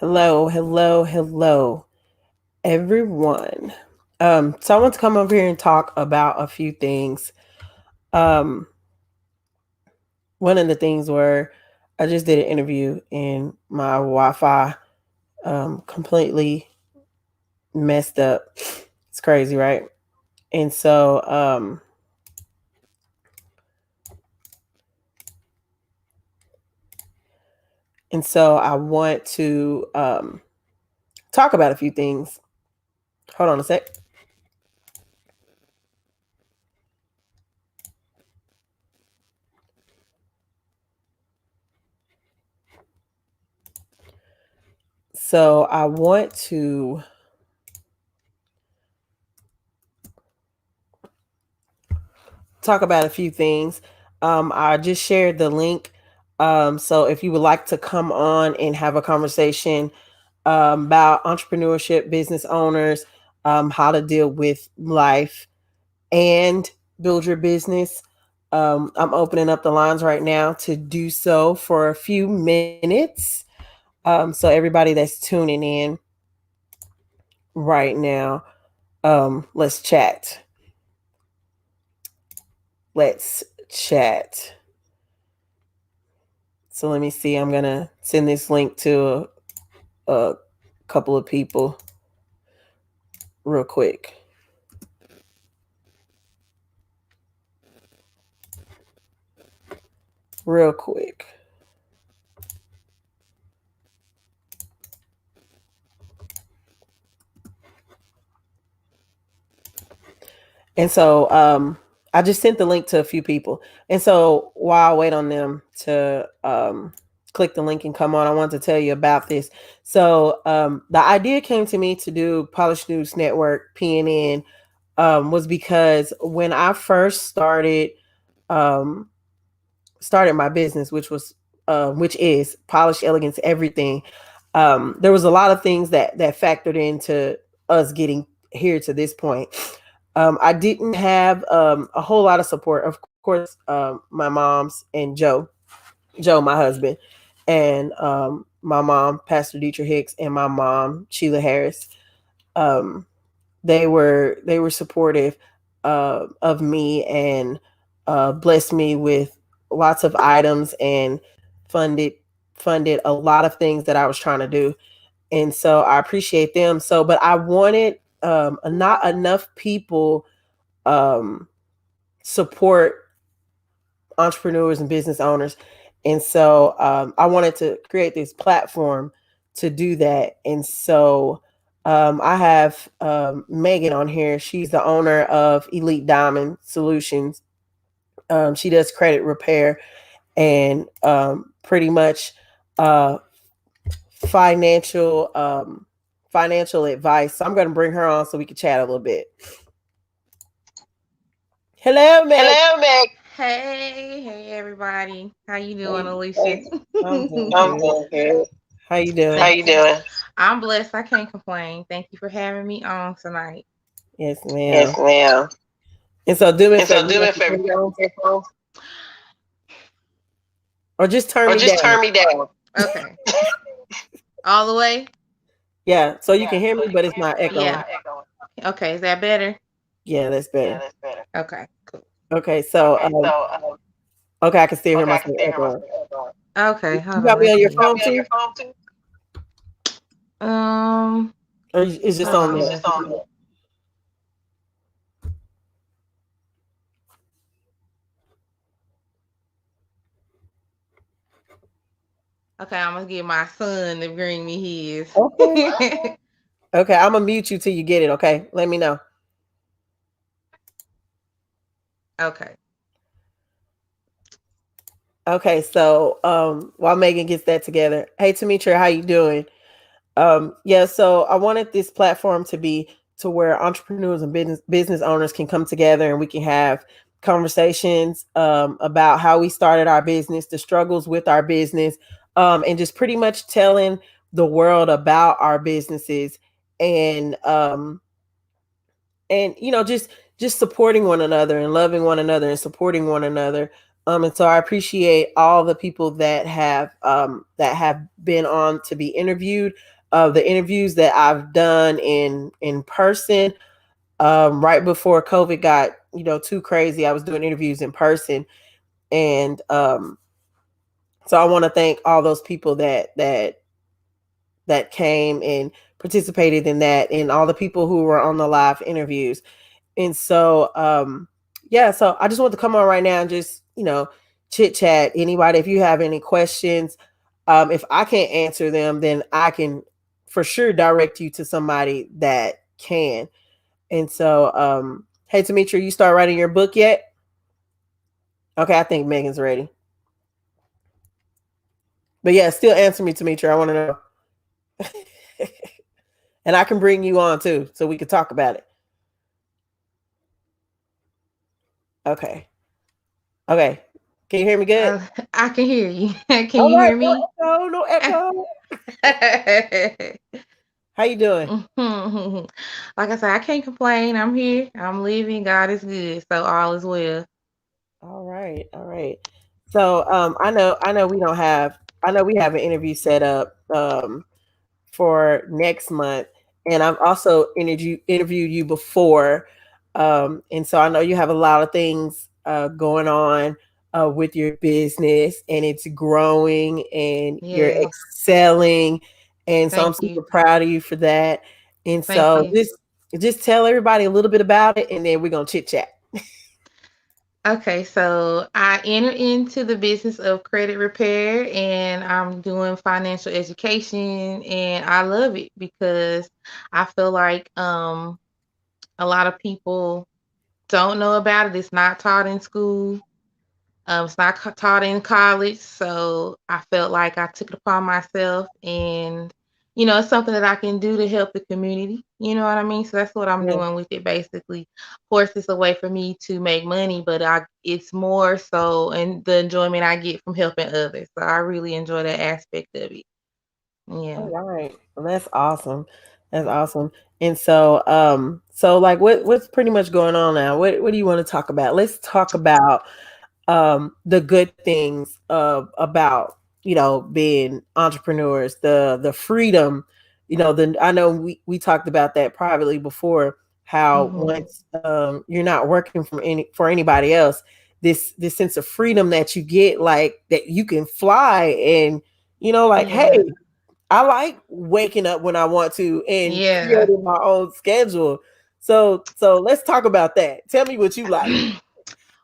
Hello, hello, hello, everyone. So I want to come over here and talk about a few things. Um, One of the things where I just did an interview and my Wi-Fi completely messed up. It's crazy, right? And so I want to talk about a few things. Hold on a sec. So I want to talk about a few things. I just shared the link. So if you would like to come on and have a conversation about entrepreneurship, business owners, how to deal with life and build your business, I'm opening up the lines right now to do so for a few minutes. So everybody that's tuning in right now, let's chat. Let's chat. So let me see. I'm going to send this link to a couple of people real quick. Real quick. And so I just sent the link to a few people. And so while I wait on them to click the link and come on, I want to tell you about this. So the idea came to me to do Polished News Network, PNN, was because when I first um, started my business, which is Polished Elegance Everything, there was a lot of things that factored into us getting here to this point. I didn't have a whole lot of support. Of course, my mom's and Joe, my husband, and my mom, Pastor Dietrich Hicks, and my mom, Sheila Harris. Um, they were supportive of me and blessed me with lots of items and funded funded a lot of things that I was trying to do. And so I appreciate them. So, but I wanted not enough people um, support entrepreneurs and business owners. And so I wanted to create this platform to do that. And so I have Megan on here. She's the owner of Elite Diamond Solutions. She does credit repair and pretty much uh, financial financial advice. So I'm going to bring her on so we can chat a little bit. Hello, Meg. Hello, Meg. Hey everybody. How you doing, Alicia? I'm doing I'm good. doing good. How you doing? How you doing? I'm blessed. I can't complain. Thank you for having me on tonight. Yes, ma'am. Yes, ma'am. And so do me a And so favor. do You me got a your favor. phone You on? got your phone? Or just turn Or me just down. turn me down. Okay. All the way? Yeah, so you Yeah, can hear so me, you but can it's hear me, not but it's echoing. Yeah. not echoing. Okay. Is that better? Yeah, that's Yeah, better. that's better. Okay. Cool. Okay, so Okay, so okay, I can still hear okay, I can myself still hear echoing. myself echoing. Okay. You Hold got on. me Let on your You got phone me on too, your phone too? Um. or it's just Hold on It's there? on. just on there. Okay. I'm gonna get my son to bring me his. Okay. Okay, I'm gonna mute you till you get it. Okay, let me know. Okay. Okay, so while Megan gets that together, hey Demetria, how you doing? Yeah, so I wanted this platform to be to where entrepreneurs and business owners can come together and we can have conversations about how we started our business, the struggles with our business, and just pretty much telling the world about our businesses and and just supporting one another and loving one another and supporting one another. And so I appreciate all the people that have been on to be interviewed. The interviews that I've done in person, right before COVID got too crazy, I was doing interviews in person, and so I want to thank all those people that came and participated in that, and all the people who were on the live interviews. And so, yeah, so I just want to come on right now and just, chit chat. Anybody, if you have any questions, if I can't answer them, then I can for sure direct you to somebody that can. And so, hey, Demetri, you start writing your book yet? Okay, I think Megan's ready. But yeah, still answer me, Demetri. I want to know. And I can bring you on too, so we can talk about it. Okay. Okay. Can you hear me good? I can hear you. Can All you right. hear No me? echo. No echo. How you doing? Like I said, I can't complain. I'm here. I'm living. God is good. So all is well. All right. All right. So I know we have an interview set up for next month, and I've also interviewed you before, and so I know you have a lot of things going on with your business, and it's growing, and you're Yes. excelling, and so I'm Thank super you. proud of you for that. And Thank so you. just tell everybody a little bit about it, and then we're gonna chit chat. Okay, so I entered into the business of credit repair and I'm doing financial education and I love it because I feel like a lot of people don't know about it. It's not taught in school. It's not taught in college, so I felt like I took it upon myself, and it's something that I can do to help the community. You know what I mean? So that's what I'm Yeah. doing with it, basically. Of course, it's a way for me to make money, but it's more so, and the enjoyment I get from helping others. So I really enjoy that aspect of it. All Yeah. right. Well, that's awesome. That's awesome. And so, so like what's pretty much going on now? What do you want to talk about? Let's talk about the good things about, being entrepreneurs, the freedom, I know we talked about that privately before, how Hmm. once you're not working for anybody else, this sense of freedom that you get, like that you can fly, and like, hey, Yeah. I like waking up when I want to and Yeah. creating my own schedule. So let's talk about that. Tell me what you like.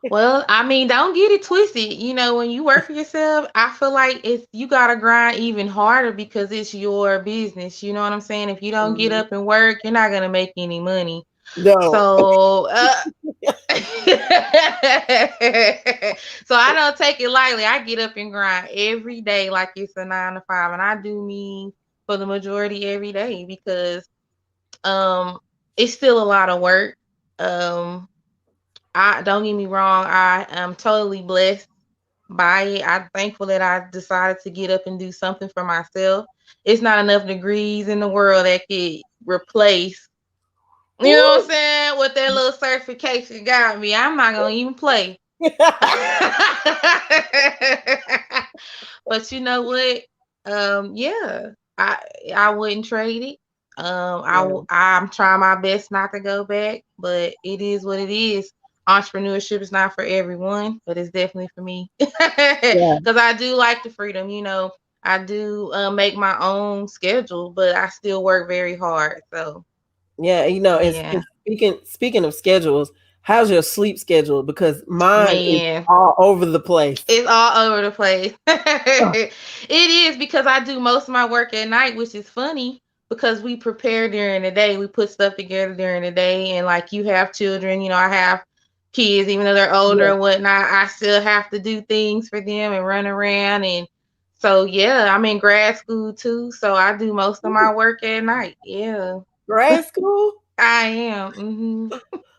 Well, I mean, don't get it twisted. When you work for yourself, I feel like you gotta grind even harder because it's your business. You know what I'm saying? If you don't get Mhm. up and work, you're not gonna make any money. No. So, so I don't take it lightly. I get up and grind every day like it's a 9 to 5, and I do mean for the majority every day because um it's still a lot of work. Um, I don't get me wrong, I am totally blessed by it. I'm thankful that I decided to get up and do something for myself. It's not enough degrees in the world that could replace, you know what I'm Woo. saying, what that little certification got me. I'm not gonna even play. But you know what? Yeah, I I wouldn't trade it. Yeah. I'm trying my best not to go back, but it is what it is. Entrepreneurship is not for everyone, but it's definitely for me Yeah. because I do like the freedom. I do make my own schedule, but I still work very hard. So Yeah. And yeah, speaking of schedules, how's your sleep schedule? Because mine is man. all over the place. It's all over the place. It is because I do most of my work at night, which is funny because we prepare during the day. We put stuff together during the day. And like you have children, I have kids, even though they're older Yeah. and whatnot, I still have to do things for them and run around. And so, yeah, I'm in grad school too. So I do most of my work at night. Yeah, Grad school? I am.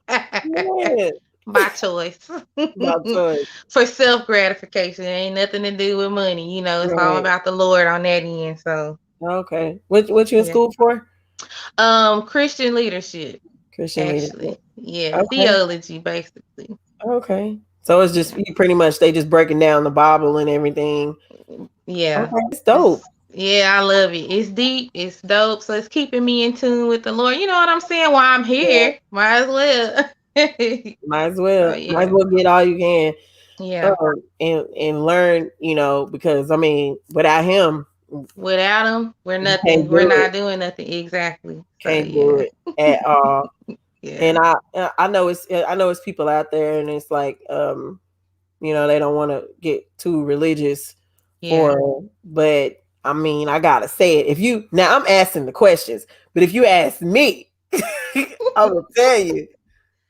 Man. By choice. My choice. For self gratification. It ain't nothing to do with money. It's all Right. about the Lord on that end. So Okay. What you in yeah. school for? Christian leadership, Christian leadership. actually. Yeah, Okay. theology basically. Okay. So it's just you pretty much they just breaking down the Bible and everything. Yeah. Okay, it's dope. It's yeah, I love it. It's deep, it's dope. So it's keeping me in tune with the Lord. You know what I'm saying? While I'm Yeah, here, might as well. might as So well. Might as yeah. well get all you can. Yeah. And learn, because I mean, without him, Without him, we're you nothing. can't We're do it. not doing nothing. Exactly. So Can't do yeah. it at all. And Yeah. I know it's people out there, and it's like, they don't want to get too religious, Yeah. but I mean, I gotta say it. If you now, I'm asking the questions, but if you ask me, I will tell you,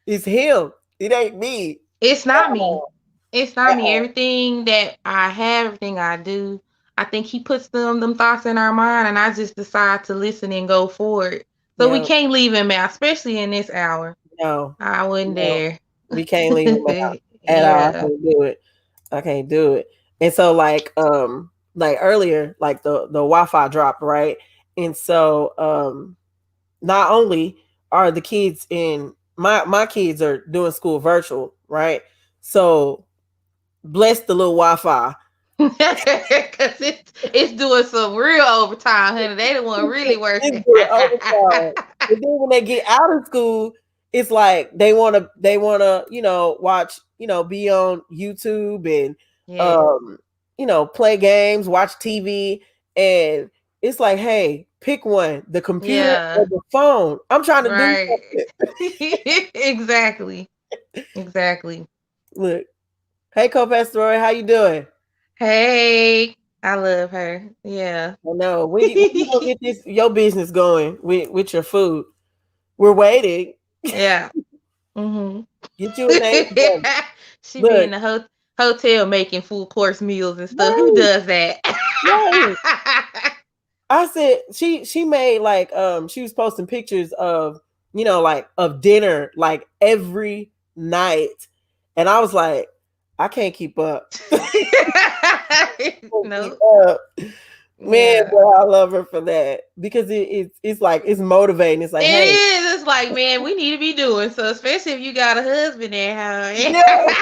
it's him. It ain't me It's at not me. all. It's not At me. all. Everything that I have, everything I do, I think he puts them thoughts in our mind, and I just decide to listen and go forward. So we Yeah, can't leave him out, especially in this hour. no, I wouldn't no, dare. we can't leave him out at all. I Yeah. can't do it. I can't do it. And so like earlier, like the Wi-Fi dropped, right? And so not only are the kids in my kids are doing school virtual, right? So bless the little Wi-Fi. Cause it's doing some real overtime, honey. They the one really It's working. doing overtime. And then when they get out of school, it's like they wanna, watch, be on YouTube and Yeah. um, play games, watch TV, and it's like, hey, pick one, the computer or Yeah. the phone. I'm trying to do Right. something. Exactly. Exactly. Look, hey, co-pastor Roy, how you doing? Hey, I love her. Yeah. I know. When you gonna get this your business going with your food? We're waiting. Yeah. Mhm. Get you a name together. She be in Look, the hotel making full course meals and stuff. Who right, does that? right. I said she made like she was posting pictures of like of dinner like every night, and I was like, I can't keep up. Can't keep No. up. Man, Yeah. boy, I love her for that because it's like it's motivating. It's It like, hey, is. It's like, man, we need to be doing so, especially if you got a husband at yeah, home.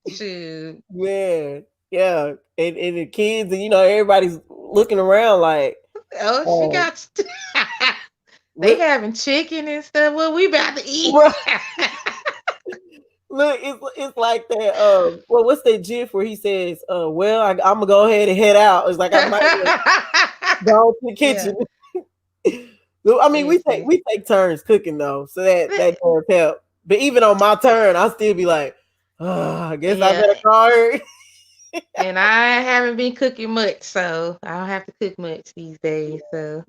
Shoot. man, yeah, and the kids and everybody's looking around like, Oh, she um, got they what? having chicken and stuff. What we about to eat? Look, it's like that. Well, what's that GIF where he says, well, I'm gonna go ahead and head out." It's like I might as well go to the Yeah. kitchen. I mean, we take Listen. we take turns cooking though, so that does help. But even on my turn, I'll still be like, oh, I guess I Yeah. better call her. And I haven't been cooking much, so I don't have to cook much these days. So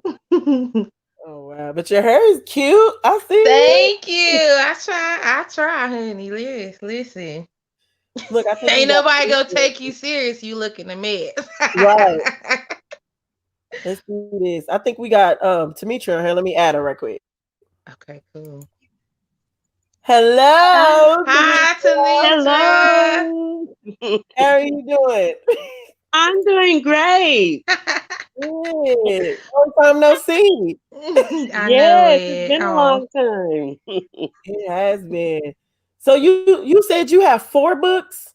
Oh wow! But your hair is cute. I see it. thank you. I try, honey. Listen. Look, I think we Ain't got nobody gonna pictures. take you serious. You looking a mess. Right. Let's do this. I think we got Demetria on here. Let me add her right quick. Okay, cool. Hello, Hi, Demetria. Tanitra. Hello. How are you doing? I'm doing great. Good. Long time no see. I know Yes, it's it. been a Oh, long time. It has been. So you said you have 4 books?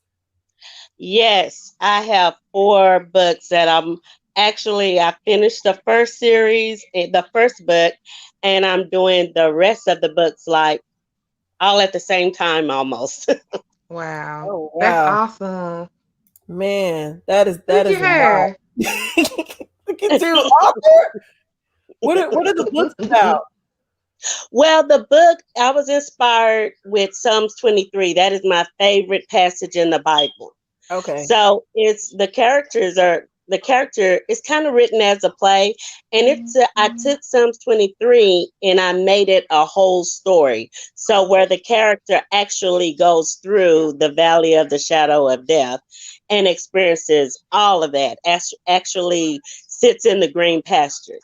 Yes, I have 4 books that I finished the first series, the first book, and I'm doing the rest of the books like all at the same time almost. wow. Oh That's wow. awesome. Man, that Look is at a lot. her. Look at you, author. What are the books about? Well, the book, I was inspired with Psalms 23. That is my favorite passage in the Bible. Okay. So the character is kind of written as a play, and I took Psalms 23 and I made it a whole story. So where the character actually goes through the valley of the shadow of death and experiences all of that, actually sits in the green pastures.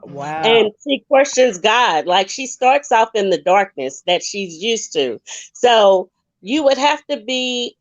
Wow. And she questions God. Like she starts off in the darkness that she's used to. So you would have to be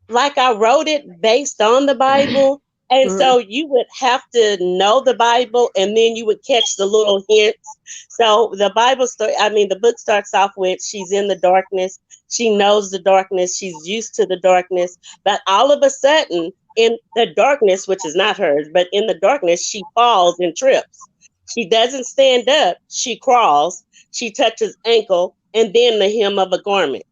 like I wrote it based on the Bible, And Mhm. so you would have to know the Bible, and then you would catch the little hints. So the Bible story, I mean, the book starts off with she's in the darkness. She knows the darkness. She's used to the darkness. But all of a sudden, in the darkness, which is not hers, but in the darkness, she falls and trips. She doesn't stand up. She crawls. She touches ankle and then the hem of a garment,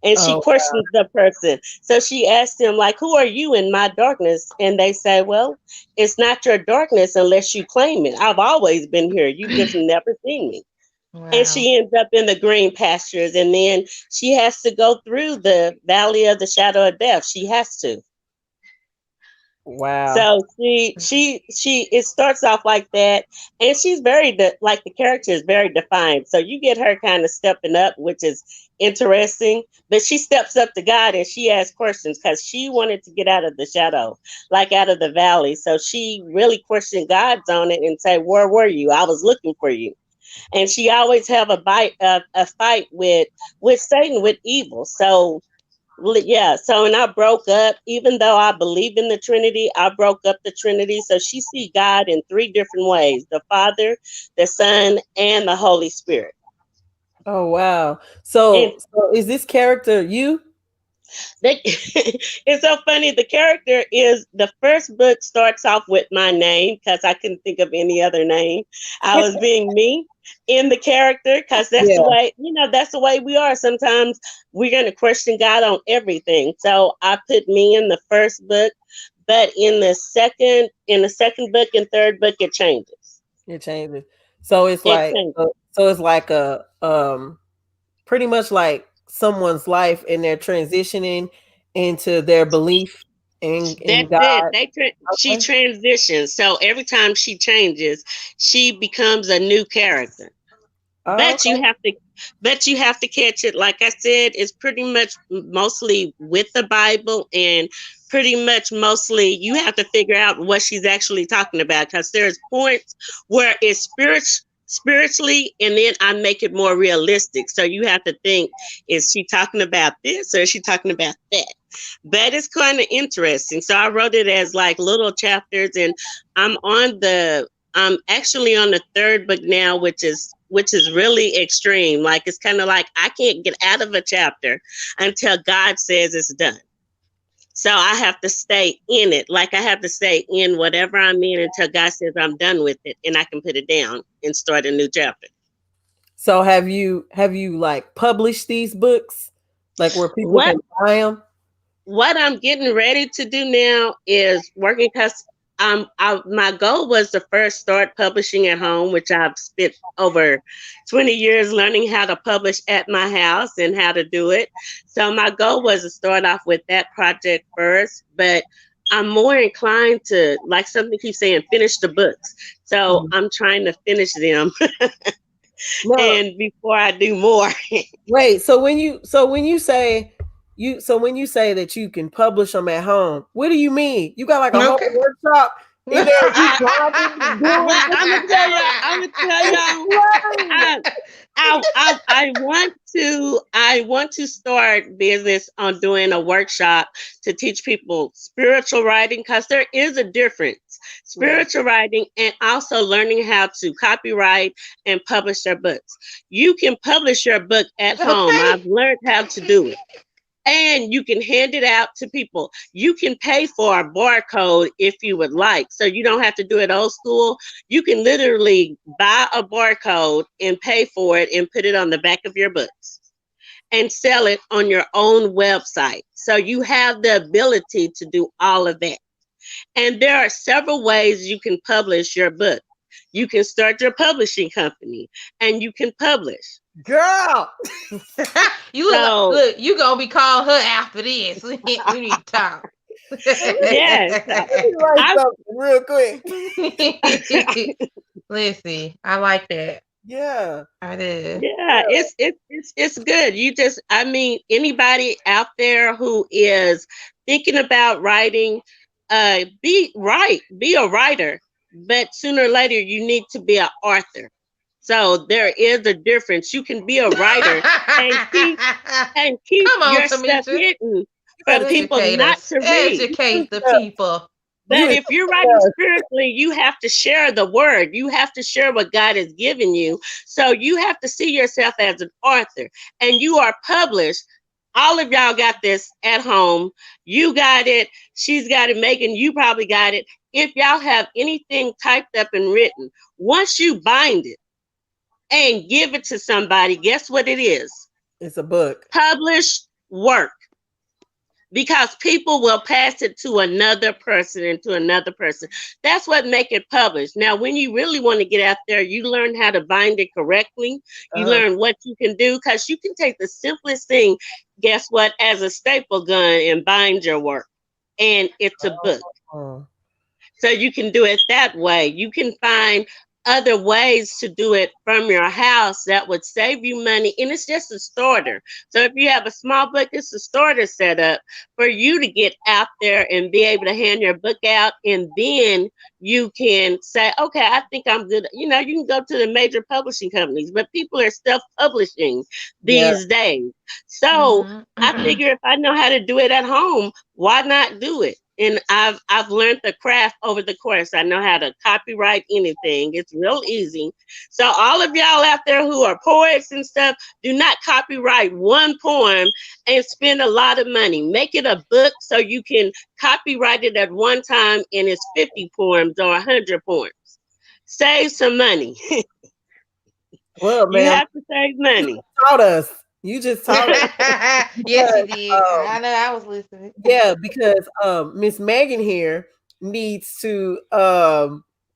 and she Oh, questions the person. So she asked them, like, who are you in my darkness? And they say, well, it's not your darkness unless you claim it. I've always been here. You just never seen me. And Wow. she ends up in the green pastures. And then she has to go through the valley of the shadow of death. She has to. wow. So it starts off like that, and she's like the character is very defined. So you get her kind of stepping up, which is interesting. But she steps up to God and she asks questions because she wanted to get out of the shadow, like out of the valley. So she really questioned God's on it and say, "Where were you? I was looking for you." And she always have a fight with Satan, with evil. So yeah, so and I broke up, even though I believe in the Trinity, I broke up the Trinity. So she see God in three different ways: the Father, the Son, and the Holy Spirit. Oh, wow. And So is this character you? they, it's so funny. The character is the first book starts off with my name because I couldn't think of any other name. I was being me in the character because that's the Yeah. way, that's the way we are. Sometimes we're going to question God on everything. So I put me in the first book, but in the second book and third book, it changes. It changes. So it's It like changes. so it's like a pretty much like someone's life and they're transitioning into their belief in That's it. God. She Okay. transitions. So every time she changes, she becomes a new character. Oh, But you okay. have to catch it. Like I said, it's pretty much mostly with the Bible, and pretty much mostly you have to figure out what she's actually talking about, because there's points where it's spiritually, and then I make it more realistic. So you have to think, is she talking about this or is she talking about that? But it's kind of interesting. So I wrote it as like little chapters, and I'm actually on the third book now, which is really extreme. Like it's kind of like I can't get out of a chapter until God says it's done. So I have to stay in it. Like I have to stay in whatever I'm in until God says I'm done with it, and I can put it down and start a new chapter. So have you like published these books like where people What can buy them? what I'm getting ready to do now is working, because my goal was to first start publishing at home, which I've spent over 20 years learning how to publish at my house and how to do it. So my goal was to start off with that project first, but I'm more inclined to, like something keeps saying, finish the books. So Mhm. I'm trying to finish them No, and before I do more. wait. So when you say that you can publish them at home, what do you mean? You got like a whole Okay. workshop in there? You driving, doing Well, what I'm you gonna tell y'all. I'm gonna tell y'all. explain. I, I want to start business on doing a workshop to teach people spiritual writing, because there is a difference. Yeah. Spiritual writing and also learning how to copyright and publish their books. You can publish your book at home. Okay. I've learned how to do it, and you can hand it out to people. You can pay for a barcode if you would like. So you don't have to do it old school. You can literally buy a barcode and pay for it and put it on the back of your books and sell it on your own website. So you have the ability to do all of that. And there are several ways you can publish your book. You can start your publishing company and you can publish. Girl. You So look, you gonna be calling her after this. We need to talk. yes, Let me write I something real quick. Listen, I like that. Yeah. I do. Yeah, it's good. I mean, anybody out there who is thinking about writing, be a writer, but sooner or later you need to be an author. So there is a difference. You can be a writer and keep Come on, your stuff Tamisha. hidden for people Educate not us. to read. Educate the people. But if you're writing spiritually, you have to share the word. You have to share what God has given you. So you have to see yourself as an author, and you are published. All of y'all got this at home. You got it. She's got it. Megan, you probably got it. If y'all have anything typed up and written, once you bind it and give it to somebody, guess what it is? It's a book. Published work. Because people will pass it to another person and to another person. That's what make it published. Now, when you really want to get out there, you learn how to bind it correctly. You learn what you can do, because you can take the simplest thing, guess what, as a staple gun and bind your work. And it's a book. So you can do it that way. You can find other ways to do it from your house that would save you money. And it's just a starter. So if you have a small book, it's a starter setup for you to get out there and be able to hand your book out. And then you can say, okay, I think I'm good. You know, you can go to the major publishing companies, but people are self-publishing these days. So I figure if I know how to do it at home, why not do it? And I've learned the craft over the course. I know how to copyright anything. It's real easy. So all of y'all out there who are poets and stuff, do not copyright one poem and spend a lot of money. Make it a book so you can copyright it at one time, and it's 50 poems or 100 poems. Save some money. Well, man, you have to save money. You taught us. You just taught us. Yes, you did. I know, I was listening. Yeah, because Miss Megan here needs to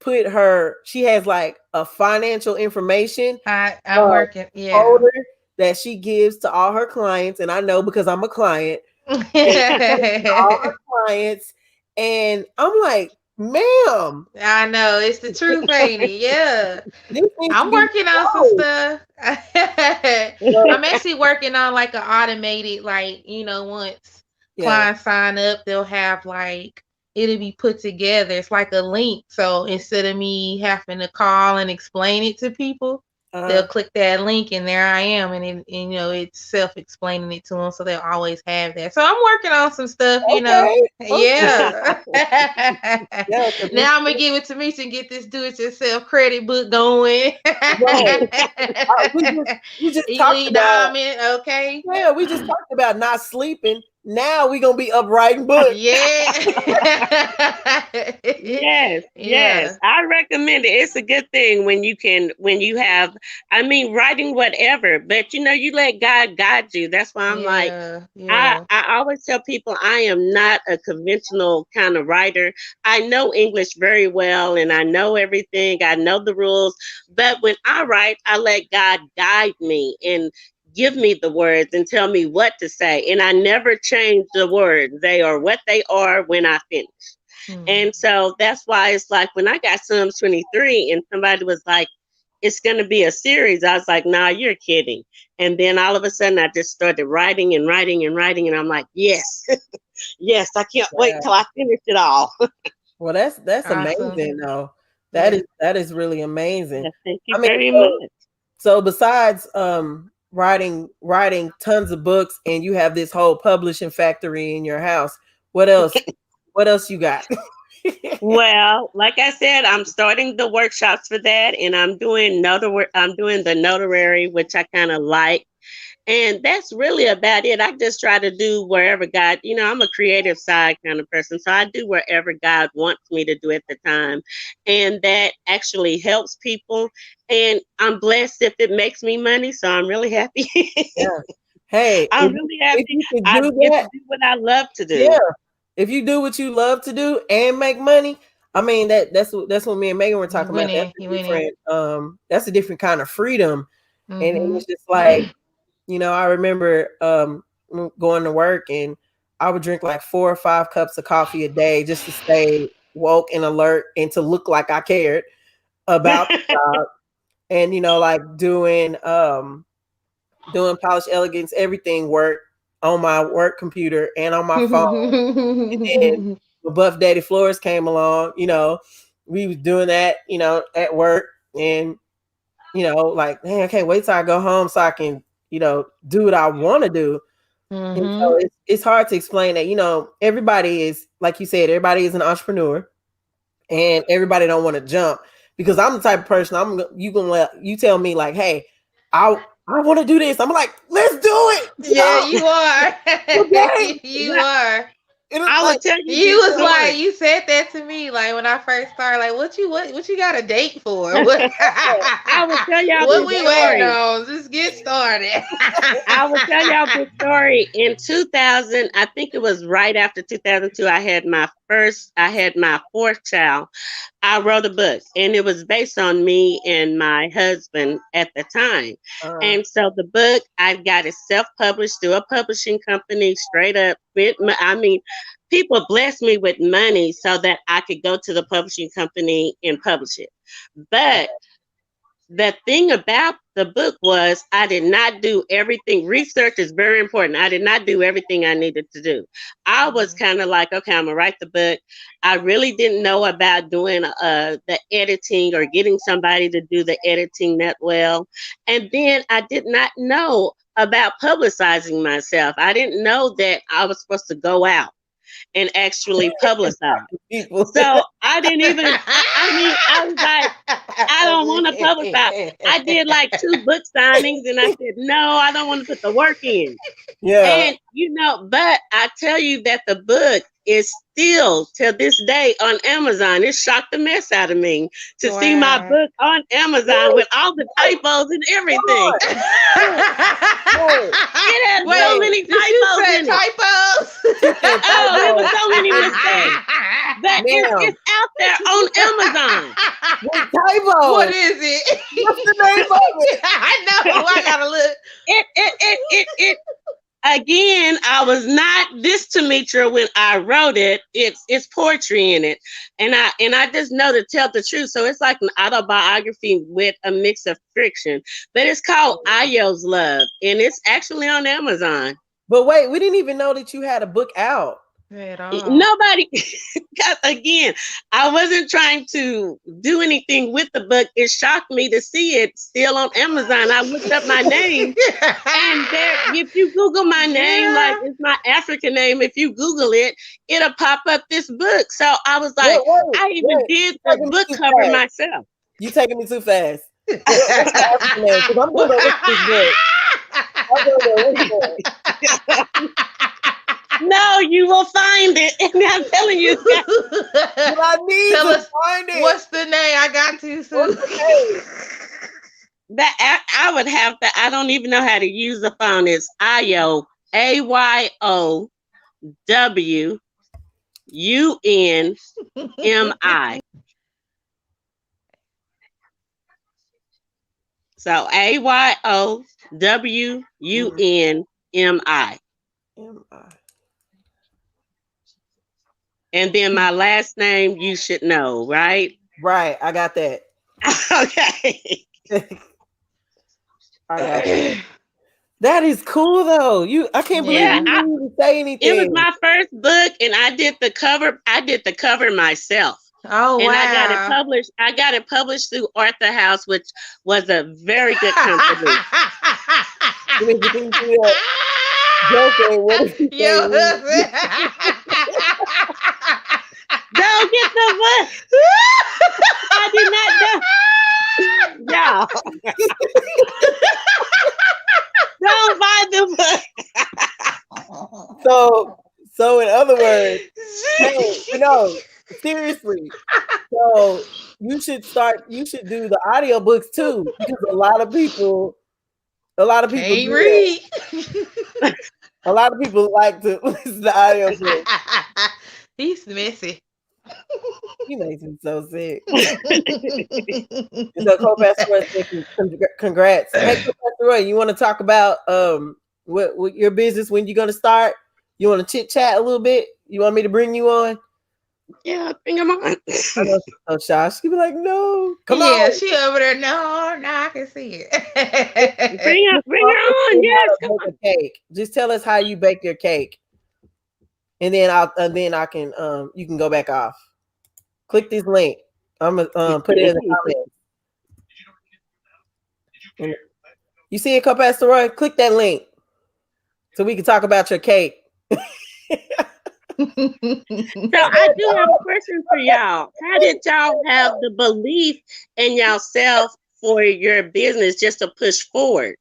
put her. She has like a financial information. I'm working. Yeah. Folder that she gives to all her clients, and I know because I'm a client. All her clients, and I'm like, ma'am. I know, it's the truth, ain't it? Yeah. I'm working on some stuff. I'm actually working on like an automated, like, you know, once clients sign up, they'll have like, it'll be put together. It's like a link. So instead of me having to call and explain it to people, they'll click that link and there I am. And you know, it's self-explaining it to them. So they'll always have that. So I'm working on some stuff, you know. Yeah. Now I'm going to give it to me to get this do-it-yourself credit book going. We just talked about Diamond, okay. Yeah, we just talked about not sleeping. Now we're gonna be up writing books. Yes. I recommend it. It's a good thing when you have, I mean, writing whatever, but you know, you let God guide you. That's why I'm I always tell people I am not a conventional kind of writer. I know English very well and I know everything. I know the rules, but when I write, I let God guide me and give me the words and tell me what to say. And I never change the words. They are what they are when I finish. And so that's why it's like when I got Psalms 23 and somebody was like, it's going to be a series. I was like, nah, you're kidding. And then all of a sudden I just started writing and writing and writing. And I'm like, yes, yes, I can't wait till I finish it all. Well, that's awesome. Amazing though. That is really amazing. Yes, thank you very much. So besides, writing tons of books and you have this whole publishing factory in your house, what else you got? Well, like I said, I'm starting the workshops for that, and I'm doing the notary, which I kind of like. And that's really about it. I just try to do wherever God, you know, I'm a creative side kind of person. So I do wherever God wants me to do at the time. And that actually helps people. And I'm blessed if it makes me money. So I'm really happy. Hey, I'm really happy. I get to do what I love to do. Yeah. If you do what you love to do and make money, I mean, that's what me and Megan were talking about. That's a different kind of freedom. And it was just like, you know, I remember going to work and I would drink like 4 or 5 cups of coffee a day just to stay woke and alert and to look like I cared about the job. And, you know, like doing Polished Elegance, everything work on my work computer and on my phone. And then when Buff Daddy Flores came along, you know, we was doing that, you know, at work. And, you know, like, man, I can't wait till I go home so I can, you know, do what I want to do. And so it's hard to explain that, everybody is, like you said, everybody is an entrepreneur and everybody don't want to jump, because I'm the type of person, you tell me like, hey, I want to do this. I'm like, let's do it. Yeah, you are. Okay. You are. I will tell you. You was like, you said that to me like when I first started. Like, what you got a date for? I will tell y'all what this we waiting story. on. Just get started. I will tell y'all this story. In 2000, I think it was right after 2002, I had my fourth child. I wrote a book, and it was based on me and my husband at the time. And so the book, I got it self-published through a publishing company, straight up. People blessed me with money so that I could go to the publishing company and publish it. But the thing about the book was I did not do everything. Research is very important. I did not do everything I needed to do. I was kind of like, okay, I'm going to write the book. I really didn't know about doing the editing or getting somebody to do the editing that well. And then I did not know about publicizing myself. I didn't know that I was supposed to go out and actually publicize. So I didn't even, I was like, I don't want to publicize. I did like 2 book signings and I said, no, I don't want to put the work in. Yeah. And, but I tell you that the book is still till this day on Amazon. It shocked the mess out of me to see my book on Amazon with all the typos and everything. It has so many typos in it. Oh, there were so many mistakes. But it's out there on Amazon. Typo. What is it? What's the name of it? I know. I gotta look. It again, I was not this Tamitra when I wrote it. It's poetry in it. And I just know to tell the truth. So it's like an autobiography with a mix of fiction. But it's called Ayo's Love. And it's actually on Amazon. But wait, we didn't even know that you had a book out. Nobody, because again, I wasn't trying to do anything with the book. It shocked me to see it still on Amazon. I looked up my name, and there, if you Google my name, like it's my African name, if you Google it, it'll pop up this book. So I was like, I even did the book cover myself. You taking me too fast. I'm gonna go look this book. No, you will find it. And I'm telling you, I need to find it. What's the name? I got to soon. That I would have to. I don't even know how to use the phone. It's Ayo, AYOWUNMI. So AYOWUNMI. And then my last name, you should know, right? Right. I got that. Okay. I got that. That is cool though. I can't believe you didn't even say anything. It was my first book and I did the cover. I did the cover myself. Oh, and wow. I got it published through Arthur House, which was a very good company. Don't get the book. I did not know. Y'all. Don't buy the book. So in other words, hey, seriously. So you should do the audiobooks too, because a lot of people can't read. A lot of people like to listen to audiobooks. He's messy. He makes me so sick. So Co-Pastor Roy, congrats. Hey, Co-Pastor Roy, you want to talk about what your business, when you're gonna start? You want to chit chat a little bit? You want me to bring you on? Yeah, bring him on. Oh, Shash, she be like, no, come on. Yeah, she over there. No, I can see it. bring her on. Yes, come on. Cake. Just tell us how you bake your cake, and then I can you can go back off. Click this link. I'm gonna put it in the comments. You see it, Co-Pastor Roy? Click that link. so we can talk about your cake. So I do have a question for y'all. How did y'all have the belief in yourself for your business just to push forward,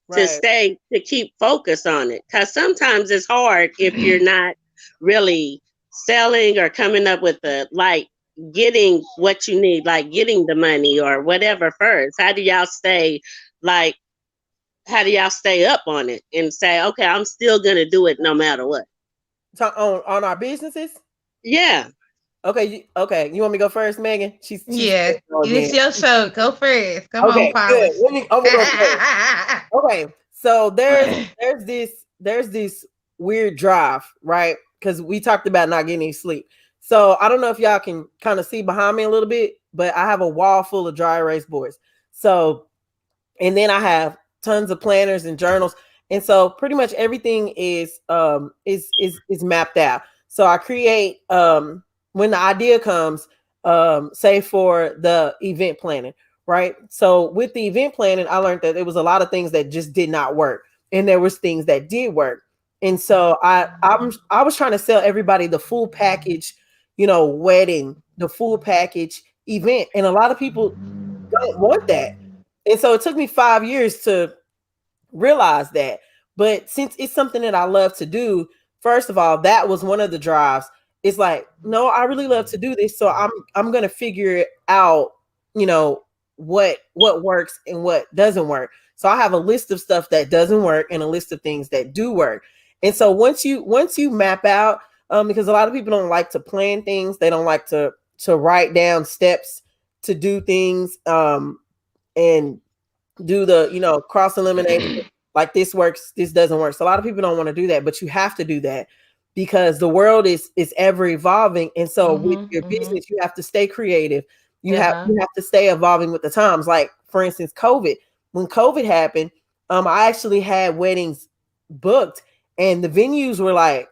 Right. to keep focus on it? Because sometimes it's hard if you're not really selling or coming up with getting what you need, like getting the money or whatever first. Like, how do y'all stay up on it and say, okay, I'm still going to do it no matter what? So on our businesses? Yeah. Okay, you want me to go first, Megan? She's Yeah, it's again. your show. Go first. Come on, Okay, good. Polish. I'm gonna go first. Okay, so there's this weird drive, right? Because we talked about not getting any sleep. So I don't know if y'all can kind of see behind me a little bit, but I have a wall full of dry erase boards. So, and then I have tons of planners and journals, and so pretty much everything is mapped out. So I create when the idea comes, say for the event planning, right? So with the event planning, I learned that there was a lot of things that just did not work, and there was things that did work. And so I was trying to sell everybody the full package, wedding, the full package event, and a lot of people don't want that. And so it took me 5 years to realize that. But since it's something that I love to do, first of all, that was one of the drives. It's like, no, I really love to do this, so I'm gonna figure out, what works and what doesn't work. So I have a list of stuff that doesn't work and a list of things that do work. And so once you map out, because a lot of people don't like to plan things, they don't like to write down steps to do things, and do the cross elimination. Like, this works, this doesn't work. So a lot of people don't want to do that, but you have to do that because the world is ever evolving. And so with your business, you have to stay creative. You have to stay evolving with the times. Like, for instance, COVID. When COVID happened, I actually had weddings booked, and the venues were like,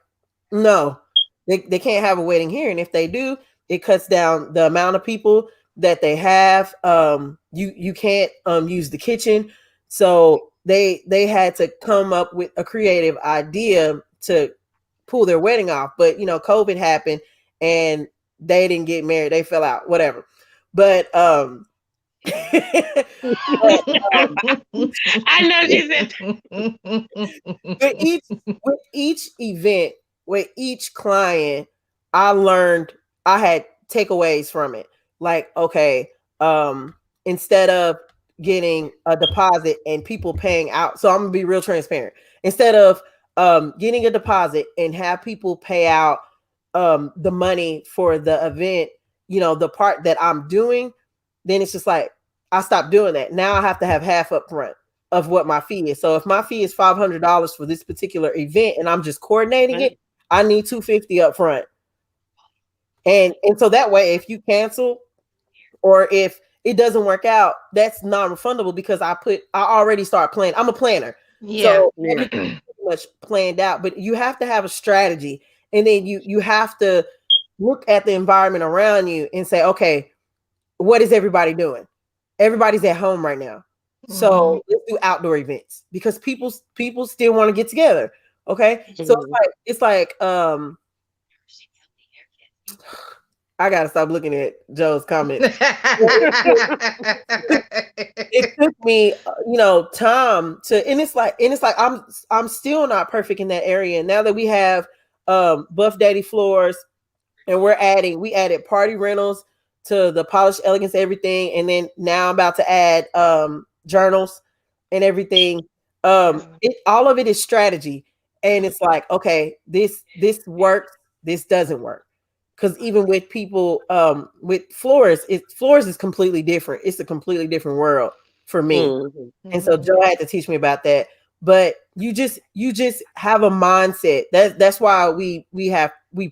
no, they can't have a wedding here. And if they do, it cuts down the amount of people that they have. You can't use the kitchen. So they had to come up with a creative idea to pull their wedding off. But COVID happened and they didn't get married. They fell out, whatever. But I know you said with each event, with each client, I learned, I had takeaways from it. Like, okay, instead of getting a deposit and people paying out, so I'm gonna be real transparent. Instead of getting a deposit and have people pay out the money for the event, the part that I'm doing, then it's just like, I stopped doing that. Now I have to have half up front of what my fee is. So if my fee is $500 for this particular event and I'm just coordinating it, I need $250 up front. And so that way, if you cancel or if it doesn't work out, that's non-refundable because I already start planning. I'm a planner. So everything's pretty much planned out, but you have to have a strategy. And then you have to look at the environment around you and say, okay, what is everybody doing? Everybody's at home right now. So let's do outdoor events because people still want to get together. Okay. So it's like I gotta stop looking at Joe's comment. It took me, time to, and it's like I'm still not perfect in that area. And now that we have Buff Daddy floors, and we added party rentals to the Polished Elegance everything, and then now I'm about to add journals and everything. All of it is strategy, and it's like, okay, this works, this doesn't work. Because even with people with floors is completely different. It's a completely different world for me. And so Joe had to teach me about that. But you just have a mindset. That's why we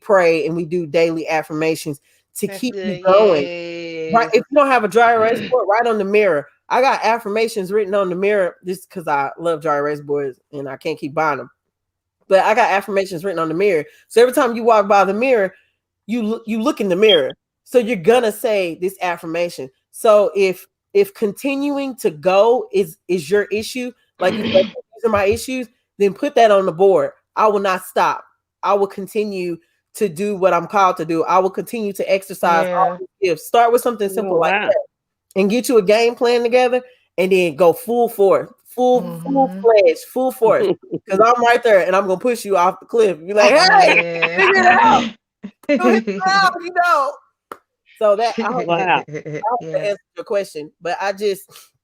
pray and we do daily affirmations to keep you going. Right? If you don't have a dry erase board, write on the mirror. I got affirmations written on the mirror just because I love dry erase boards and I can't keep buying them. But I got affirmations written on the mirror. So every time you walk by the mirror, you look in the mirror. So you're gonna say this affirmation. So if continuing to go is your issue, like these are my issues, then put that on the board. I will not stop. I will continue to do what I'm called to do. I will continue to exercise all these gifts. Start with something simple like that and get you a game plan together and then go full force, full fledged, full force. Because I'm right there and I'm going to push you off the cliff. Be like, hey, figure it out. Do it out, you know. So that I hope to answer your question, but I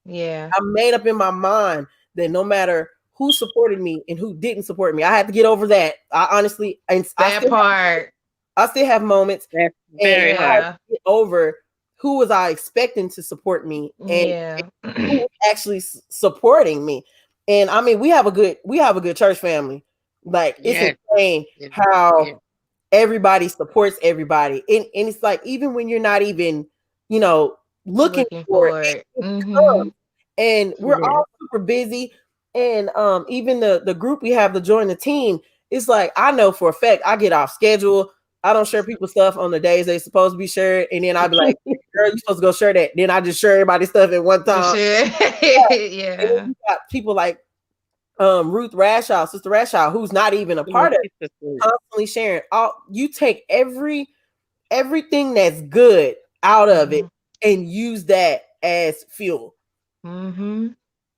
made up in my mind that no matter who supported me and who didn't support me, I had to get over that. I honestly, and I still have moments. That's very hard. Get over who was I expecting to support me and who was actually supporting me. And I mean, we have a good church family. Like it's insane how everybody supports everybody. And it's like, even when you're not even, looking for it. And we're all super busy. And even the group we have to join the team, it's like, I know for a fact I get off schedule. I don't share people's stuff on the days they supposed to be shared. And then I'll be like, girl, you're supposed to go share that. Then I just share everybody's stuff at one time. And then you got people like Ruth Rashaw, Sister Rashaw, who's not even a part of it, constantly sharing. You take everything that's good out of it and use that as fuel. Wow,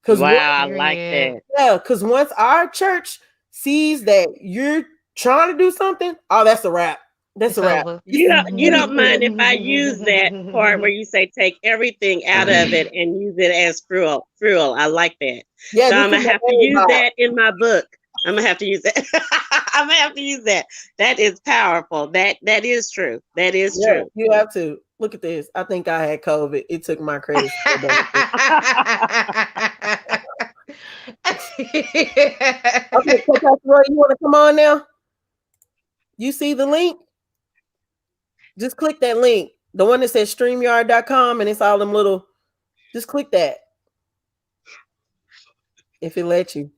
I like that. Yeah, because once our church sees that you're trying to do something, that's a wrap. That's a wrap. You don't mind if I use that part where you say take everything out of it and use it as fuel. I like that. Yeah, so I'm gonna have to use that in my book. I'm gonna have to use that. I'm gonna have to use that. That is powerful. That is true. That is true. You have to. Look at this. I think I had COVID. It took my credit. Okay, Pastor Roy, you want to come on now? You see the link? Just click that link. The one that says StreamYard.com and it's all them little. Just click that. If it lets you.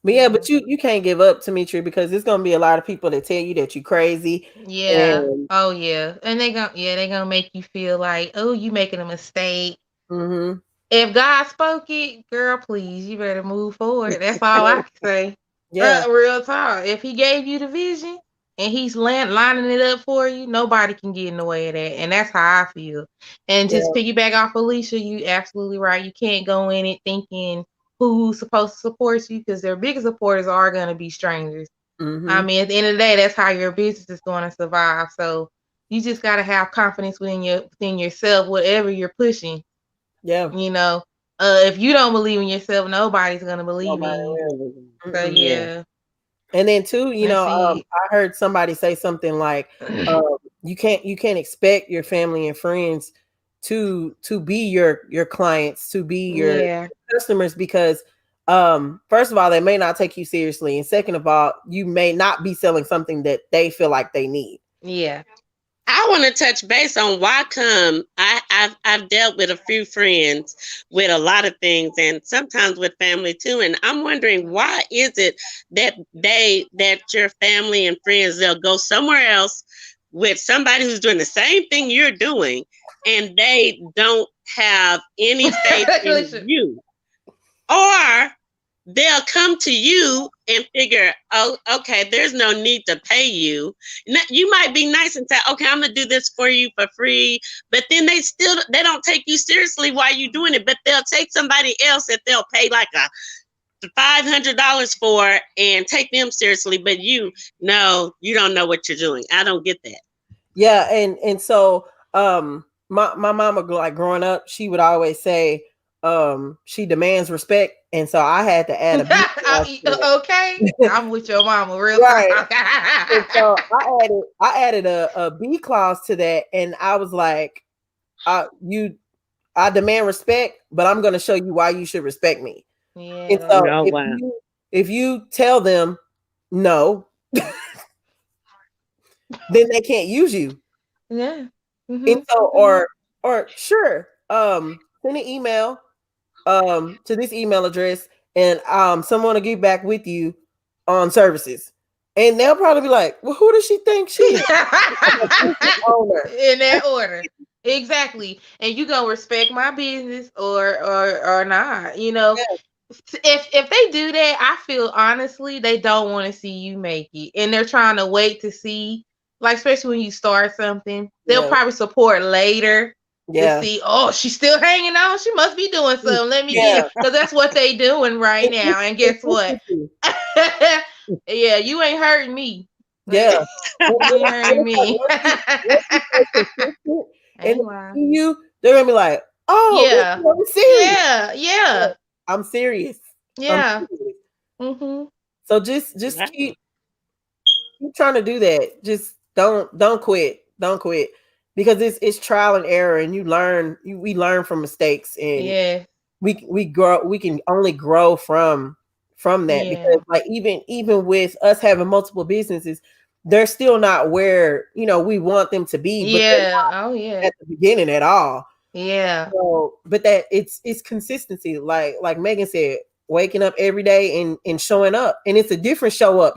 But yeah, but you can't give up, Demetri, because there's gonna be a lot of people that tell you that you're crazy. Yeah. And they're gonna make you feel like, oh, you making a mistake. If God spoke it, girl, please, you better move forward. That's all I can say. Yeah, real talk. If he gave you the vision and he's lining it up for you, nobody can get in the way of that. And that's how I feel. And just piggyback off Alicia, you absolutely right. You can't go in it thinking who's supposed to support you, because their biggest supporters are going to be strangers. I mean, at the end of the day, that's how your business is going to survive. So you just got to have confidence within yourself, whatever you're pushing. Yeah. If you don't believe in yourself, nobody's going to believe in you. So, yeah. And then too, I heard somebody say something like, you can't expect your family and friends to be your clients, to be your customers, because first of all, they may not take you seriously, and second of all, you may not be selling something that they feel like they need. Yeah. I want to touch base on why come I've dealt with a few friends with a lot of things, and sometimes with family too. And I'm wondering, why is it that your family and friends, they'll go somewhere else with somebody who's doing the same thing you're doing, and they don't have any faith in you, or they'll come to you and figure, oh, okay, there's no need to pay you. You might be nice and say, okay, I'm gonna do this for you for free, but then they don't take you seriously while you're doing it. But they'll take somebody else that they'll pay like $500 for and take them seriously. But you don't know what you're doing. I don't get that. Yeah, and so my mama, like growing up, she would always say, she demands respect, and so I had to add a okay, I'm with your mama, real right. And so I added a B clause to that, and I was like, I demand respect, but I'm going to show you why you should respect me. Yeah. And so if you tell them no, then they can't use you. Yeah. And so, or sure, send an email to this email address, and someone will get back with you on services. And they'll probably be like, well, who does she think she is? In that order. Exactly. And you gonna respect my business or not, if they do that, I feel honestly they don't want to see you make it, and they're trying to wait to see, like especially when you start something, they'll Yeah. probably support later to Yeah. see. Oh, she's still hanging on. She must be doing something. Let me Yeah. get, because that's what they doing right It's now. And guess what? consistency. Yeah, you ain't hurting me. Yeah. You ain't hurting me. Once you stay consistent and Ain't they lying. see you, they're gonna be like, "Oh, Yeah. I'm serious. Yeah. Yeah. I'm serious. I'm Yeah. serious." Mm-hmm. So just Right. keep trying to do that. Just don't quit. Don't quit because it's trial and error, and we learn from mistakes, and Yeah. we grow. We can only grow from that Yeah. because like even with us having multiple businesses, they're still not where we want them to be, but they're Yeah. not Oh yeah. at the beginning at all. Yeah. So, but that it's consistency, like Megan said, waking up every day and showing up, and it's a different show up.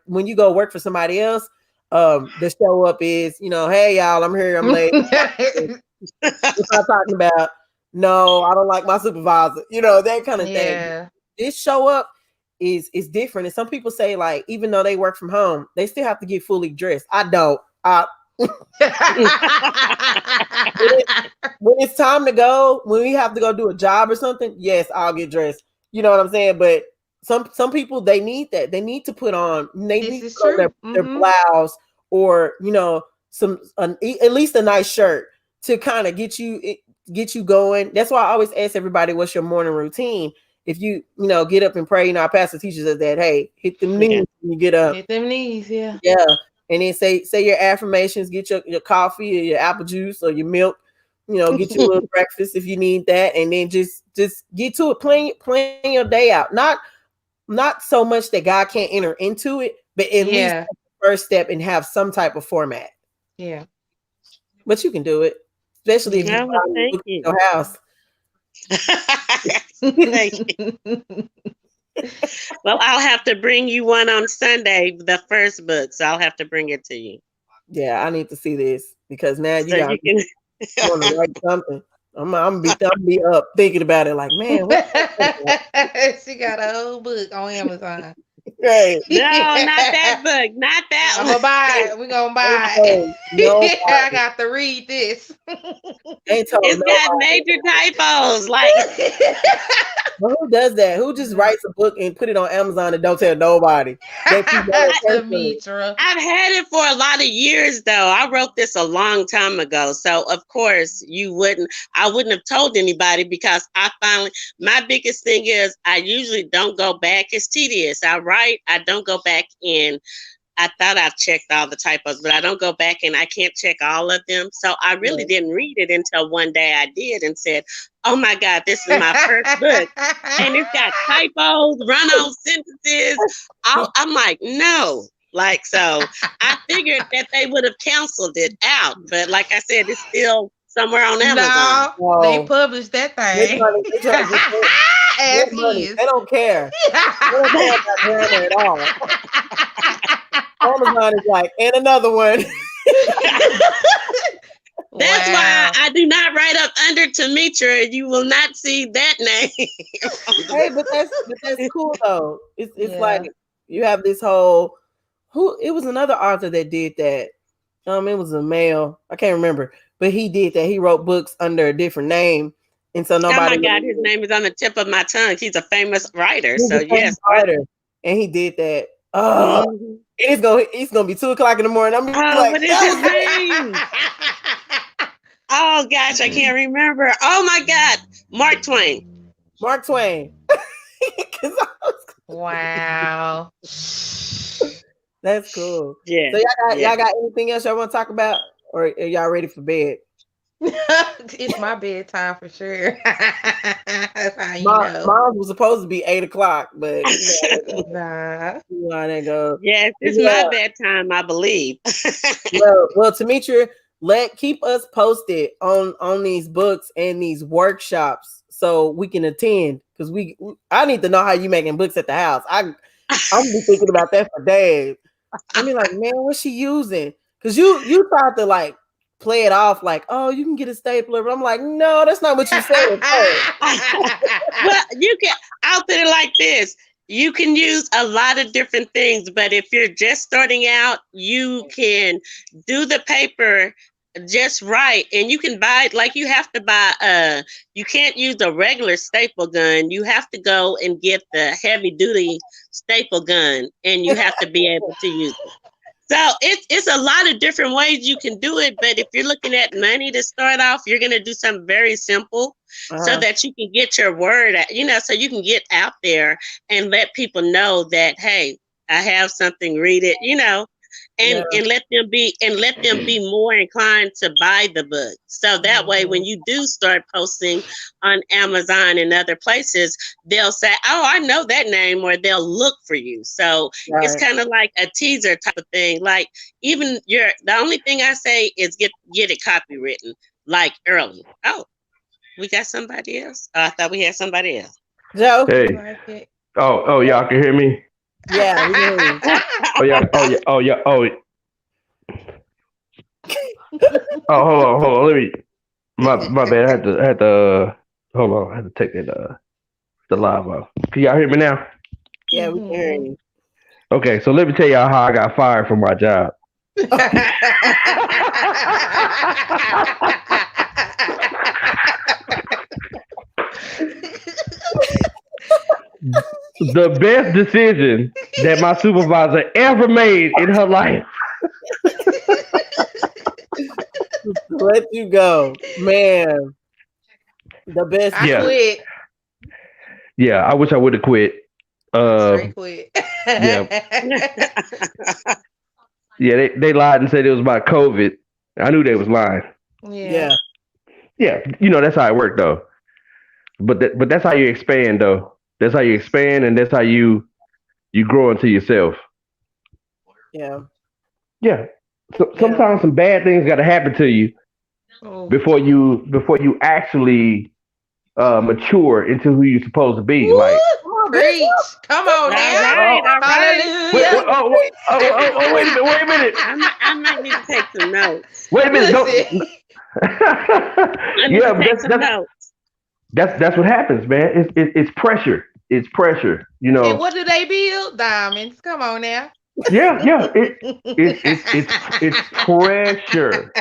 When you go work for somebody else, the show up is hey y'all, I'm here, I'm late. We're not talking about no, I don't like my supervisor, that kind of thing. Yeah. This show up is different, and some people say like even though they work from home, they still have to get fully dressed. I don't. When it's time to go, when we have to go do a job or something, yes, I'll get dressed. You know what I'm saying? But some people they need that. They need to put on. They This need to is put on true. their Mm-hmm. blouse or at least a nice shirt to kind of get you going. That's why I always ask everybody, "What's your morning routine?" If you get up and pray, our pastor teaches us that, hey, hit them knees when you get up. Hit them knees, yeah. Yeah. And then say your affirmations, get your coffee or your apple juice or your milk, get your little breakfast if you need that, and then just get to it, plan your day out. Not so much that God can't enter into it, but at least Yeah. take the first step and have some type of format. Yeah. But you can do it, especially if Yeah. Oh, well, you thank look you. at your house. Thank you. Well, I'll have to bring you one on Sunday, the first book. So I'll have to bring it to you. Yeah, I need to see this because now you So got you want to can. write something. I'm be up thinking about it like, man, She got a whole book on Amazon. right. No, not that book. Not that I'm one. gonna buy it. We're gonna buy it. No, I got to read this. ain't told It's got nobody. major typos. Like, But who does that? Who just writes a book and put it on Amazon and don't tell nobody? That you know personally. Demetra. I've had it for a lot of years though. I wrote this a long time ago. So of course I wouldn't have told anybody because my biggest thing is I usually don't go back. It's tedious. I don't go back in. I thought I checked all the typos, but I don't go back and I can't check all of them. So I really didn't read it until one day I did and said, "Oh my God, this is my first book." And it's got typos, run-on sentences. I'm like, no. Like, so I figured that they would have canceled it out. But like I said, it's still somewhere on Amazon. No, they No. published that They thing. trying to As get money. is. They don't care. They don't care about grammar at all. Amazon is like, and another one. That's why I do not write up under Demetra. You will not see that name. Hey, but that's cool though. It's Yeah. like you have this whole it was another author that did that. It was a male. I can't remember, but he did that. He wrote books under a different name, and so Oh nobody. my God, his name is on the tip of my tongue. He's a famous writer. He's So a famous yes. writer, and he did that. Oh, Mhm. it's gonna be 2:00 in the morning. I'm gonna be Oh, like, what is his name? Oh gosh, I can't remember. Oh my God, Mark Twain. Mark Twain. 'Cause Wow. that's cool. Yeah. So y'all got anything else y'all want to talk about, or are y'all ready for bed? It's my bedtime for sure. That's how you know. Mine was supposed to be 8:00, but Nah. you know how that goes. Yes, it's my bedtime, I believe. Well, Demetra, keep us posted on these books and these workshops so we can attend because I need to know how you making books at the house. I'm be thinking about that for days. I mean, like, man, what's she using? Because you tried to like play it off like, oh, you can get a stapler. But I'm like, no, that's not what you said. Well, I'll put it like this. You can use a lot of different things, but if you're just starting out, you can do the paper just right, and you can buy, like, you have to buy you can't use a regular staple gun. You have to go and get the heavy duty staple gun, and you have to be able to use it. So it's a lot of different ways you can do it, but if you're looking at money to start off, you're going to do something very simple so that you can get your word out, so you can get out there and let people know that, hey, I have something, read it, and let them be more inclined to buy the book. So that way, when you do start posting on Amazon and other places, they'll say, oh, I know that name, or they'll look for you. So it's kind of like a teaser type of thing. Like, even the only thing I say is get it copywritten, like, early. Oh, we got somebody else? Oh, I thought we had somebody else. Joe? Hey. Oh, y'all can hear me? Yeah. Oh yeah. Oh, hold on. Let me. My bad. I had to. Hold on. I had to take that the live off. Can y'all hear me now? Yeah, we can hear you. Okay, so let me tell y'all how I got fired from my job. The best decision that my supervisor ever made in her life. Let you go, man. The best. I quit. Yeah, I wish I would have quit. Quit. Yeah, they lied and said it was about COVID. I knew they was lying. Yeah. That's how it worked though. But that's how you expand though. That's how you expand, and that's how you grow into yourself. Yeah. Yeah. So sometimes some bad things got to happen to you before you actually mature into who you're supposed to be. Woo! Like, preach. Come on now. All right. Hallelujah. Wait a minute. I might need to take some notes. Wait a minute. That's what happens, man. It's pressure. It's pressure. And what do they build? Diamonds. Come on now. Yeah. It's pressure.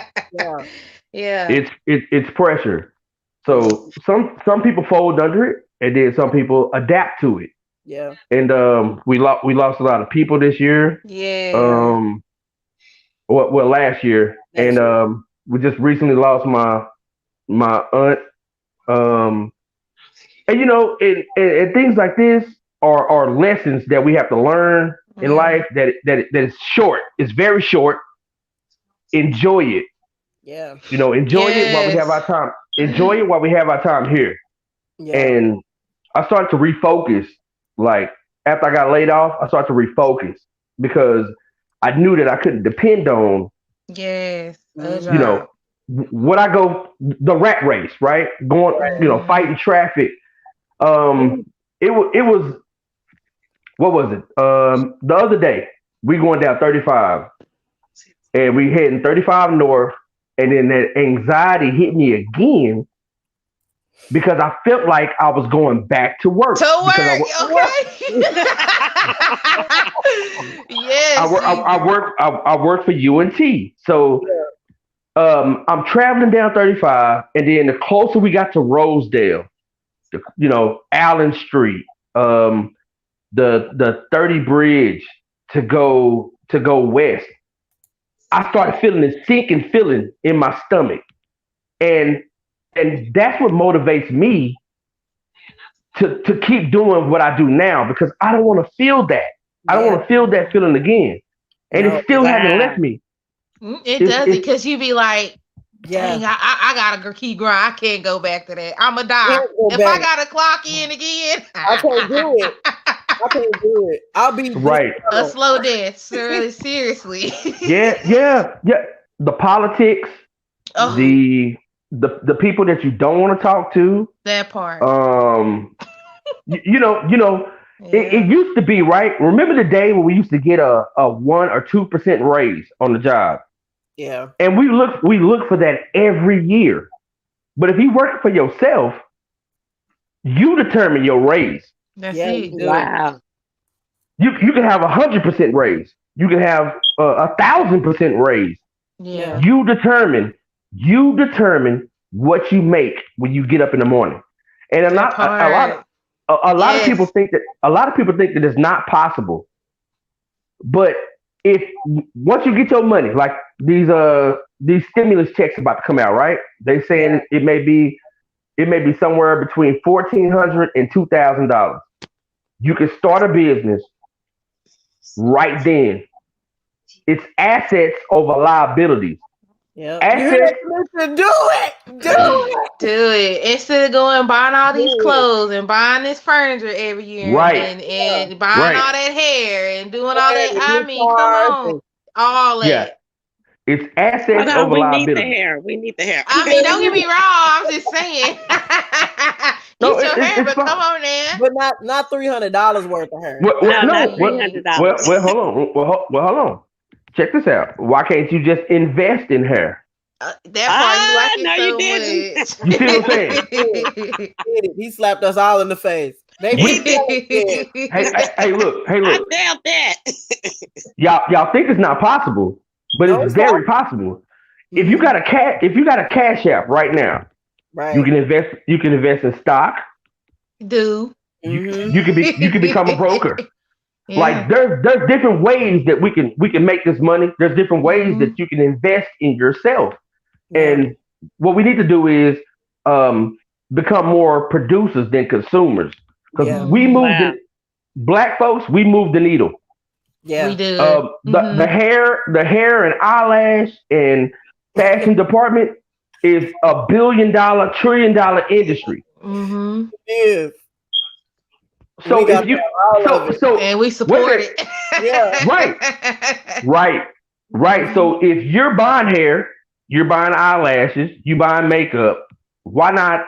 Yeah. It's pressure. So some people fold under it, and then some people adapt to it. Yeah. And we lost a lot of people this year. Yeah. Well, last year, and we just recently lost my aunt. And things like this are lessons that we have to learn in life. That is short. It's very short. Enjoy it. Yeah. Enjoy it while we have our time. Enjoy it while we have our time here. Yeah. And I started to refocus. Like, after I got laid off, I started to refocus because I knew that I couldn't depend on. Yes. What I go the rat race, right? Going, fighting traffic. It was what was it? The other day we going down 35, and we heading 35 north, and then that anxiety hit me again because I felt like I was going back to work. Okay. Yes. I work for UNT, so. I'm traveling down 35, and then the closer we got to Rosedale, Allen Street, the 30 Bridge to go west, I started feeling this sinking feeling in my stomach, and that's what motivates me to keep doing what I do now, because I don't want to feel that. I don't want to feel that feeling again, and it still hasn't left me. It does, because you be like, dang, I gotta keep growing. I can't go back to that. I'ma die. If I gotta clock in again, I can't do it. I'll be right. A slow death, really, seriously. Yeah. The politics, the people that you don't want to talk to. That part. It used to be, right. Remember the day when we used to get a 1 or 2% raise on the job? Yeah. And we look for that every year. But if you work for yourself, you determine your raise. That's Yeah, it. you do. Wow. You can have 100% raise. You can have 1,000% raise. Yeah. You determine what you make when you get up in the morning. And That part. a lot of people Yes. think that it's not possible. But if once you get your money, like these stimulus checks about to come out, right? They saying it may be somewhere between $1,400 and $2,000. You can start a business right then. It's assets over liabilities. Yeah. You hear Assets, that, Commissioner? Do it. Do it. Do it instead of going and buying all these Do it. clothes and buying this furniture every year right, and buying right, all that hair and doing all Yeah, that. the I new mean, come cars on, and all yeah. that. It's Hold assets on, over we need the liabilities. hair. We need the hair. I mean, don't get me wrong. I'm just saying, No, get your hair, it's but come fine. on now. but not $300 worth of her. No, not No, $300. hold on. Hold on. Check this out. Why can't you just invest in her? That part you like No, it you didn't. You see what I'm saying? Did it. He slapped us all in the face. They He both did. did. Hey, look, I doubt that. y'all think it's not possible, but No, it's it's very possible. If you Mhm. got a cash app right now, Right. you can invest in stock. Do. Mhm. You can become a broker. Yeah. Like there's different ways that we can make this money. There's different ways Mhm. that you can invest in yourself. Yeah. And what we need to do is become more producers than consumers. Because Yeah. we moved Wow. black folks, we moved the needle. Yeah. We do. The hair and eyelash and fashion department is a $1 billion, $1 trillion industry. Mm-hmm. It is. So We got if you all of it. And we support it. Yeah. Right. So if you're buying hair, you're buying eyelashes, you buying makeup, why not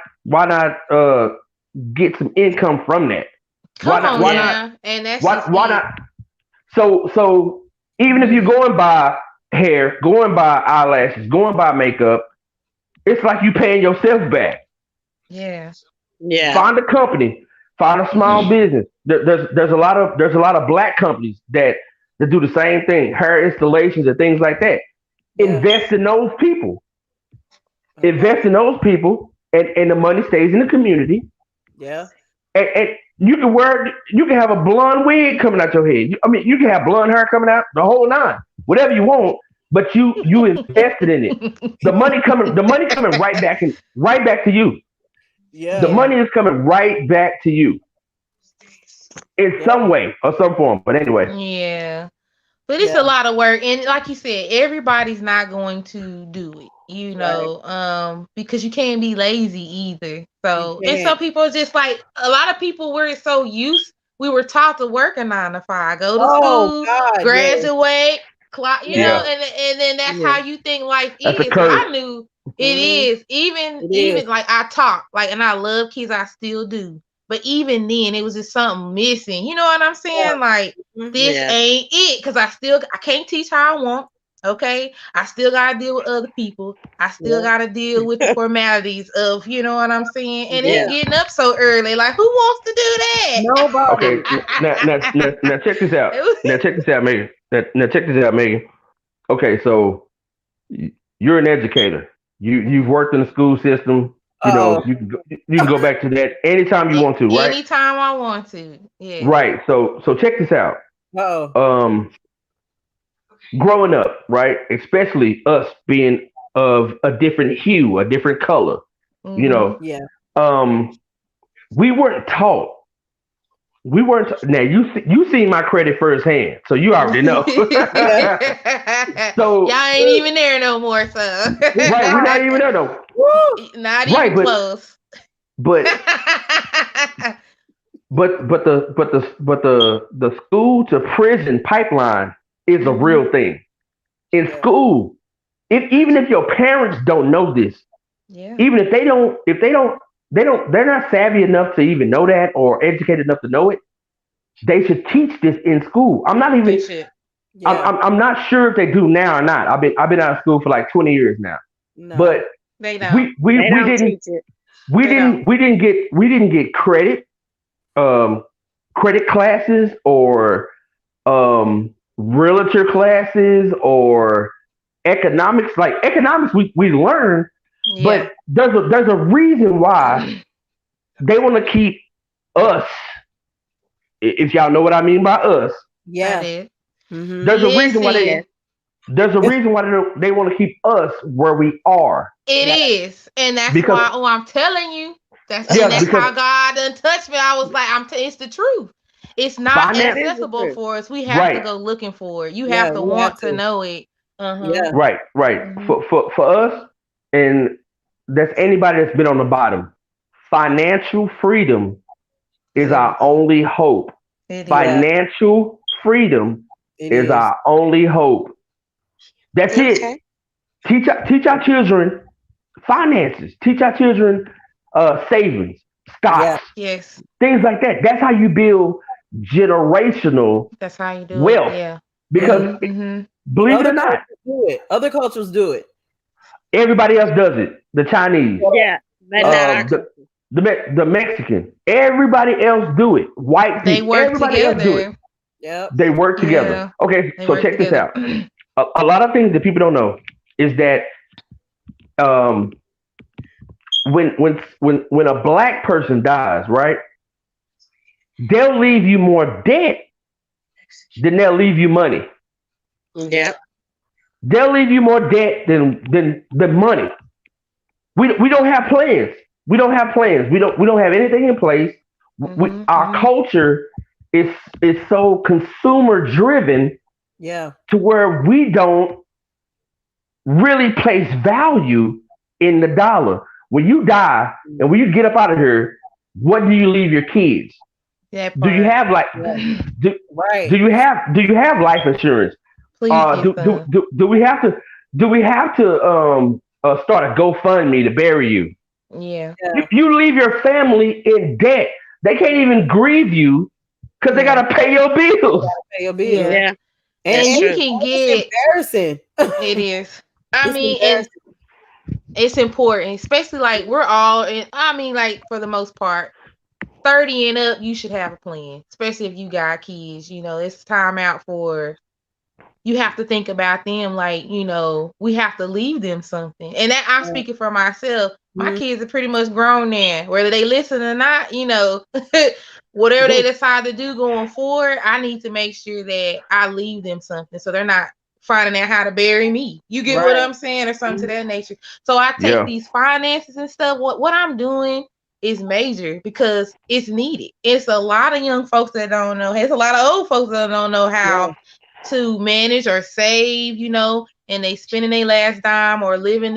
get some income from that? Come on Why now. not And that's why just why it. not so even if you go and buy hair, go and buy eyelashes, go and buy makeup, it's like you paying yourself back. Yeah. Yeah. Find a company, find a small business. There's a lot of black companies that do the same thing, hair installations and things like that. Yeah. Invest in those people. Invest in those people, and the money stays in the community. Yeah. And you can have a blonde wig coming out your head. You can have blonde hair coming out, the whole nine, whatever you want. But you invested in it. The money coming right back to you. Yeah. The money is coming right back to you in some way or some form. But anyway, Yeah. But it's a lot of work. And like you said, everybody's not going to do it, because you can't be lazy either. So, and some people are just like, a lot of people we were taught to work a 9 to 5, go to school, God, graduate, clock, Yeah. and then that's how you think life that's a is. curse. I knew it is. Even like I talk, like, and I love kids, I still do. But even then, it was just something missing. You know what I'm saying? Yeah. Like, this Yeah. ain't it. Because I can't teach how I want. Okay? I still got to deal with other people. I still got to deal with the formalities of, you know what I'm saying? And Yeah. it's getting up so early. Like, who wants to do that? Nobody. Okay, now check this out. Now check this out, Megan. Now check this out, Megan. Okay, so you're an educator. You've worked in the school system. You can go back to that anytime you want to, right? Anytime I want to. Yeah. Right. So check this out. Growing up, right, especially us being of a different hue, a different color, Yeah. we weren't taught. Now you seen my credit firsthand, so you already know. So y'all ain't even there no more, so right, we're not even there though. Not even close. But the school to prison pipeline is a real thing. In school, even if your parents don't know this, even if they're not savvy enough to even know that or educated enough to know it, they should teach this in school. I'm not even I'm not sure if they do now or not. I've been out of school for like 20 years now. No. But They don't. we They don't didn't teach it. we didn't get credit classes or realtor classes or economics. Like economics we learned, Yeah. but there's a reason why they want to keep us, if y'all know what I mean by us. I Yeah. did. Mhm. There's a reason why Listen. they want to keep us where we are. It Yeah. is, and that's Because- why. Oh, I'm telling you, that's Yeah, and that's because- how God done touched me. I was like, it's the truth. It's not Finance- accessible It is the for us. We have to Right. go looking for it. You Yeah, have to we want have to to. know it. Yeah. Right. Mhm. For us, and that's anybody that's been on the bottom. Financial freedom is our only hope. It is. Financial freedom It is our only hope. That's it. Okay. Teach our children finances. Teach our children savings, stocks, Yes, things like that. That's how you build generational that's how you do wealth. it. Yeah. Because Mhm. believe it Other or not, cultures do it. Other cultures do it. everybody else does it. The Chinese, Yeah, but not our the, country. the Mexican, everybody else do it. White They people, work everybody else do it. together. Yep. They work together. Yeah. Okay, They so work check this together. out. A lot of things that people don't know is that when a black person dies, right, they'll leave you more debt than they'll leave you money. Yeah. They'll leave you more debt than money. We don't have plans. We don't have plans. We don't have anything in place. Our culture is so consumer driven Yeah. to where we don't really place value in the dollar. When you die and when you get up out of here, what do you leave your kids? That Do you part. have like Right. do you have life insurance? Please Do get some. we have to start a GoFundMe to bury you? Yeah. You leave your family in debt. They can't even grieve you because they gotta pay your bills. Pay your bills. Yeah. Yeah. And That's you true. can It's get embarrassing. it is. I It's mean, and embarrassing. it's important, especially like we're all in. I mean, like for the most part, 30 and up, you should have a plan, especially if you got kids. You know, it's time out for. You have to think about them, like we have to leave them something. And that I'm speaking for myself. My Mhm. kids are pretty much grown now, whether they listen or not. Whatever they decide to do going forward, I need to make sure that I leave them something, so they're not finding out how to bury me. You get what Right. I'm saying, or something to that nature. So I take Yeah. these finances and stuff. What I'm doing is major because it's needed. It's a lot of young folks that don't know. It's a lot of old folks that don't know how to manage or save, and they spending their last dime or living,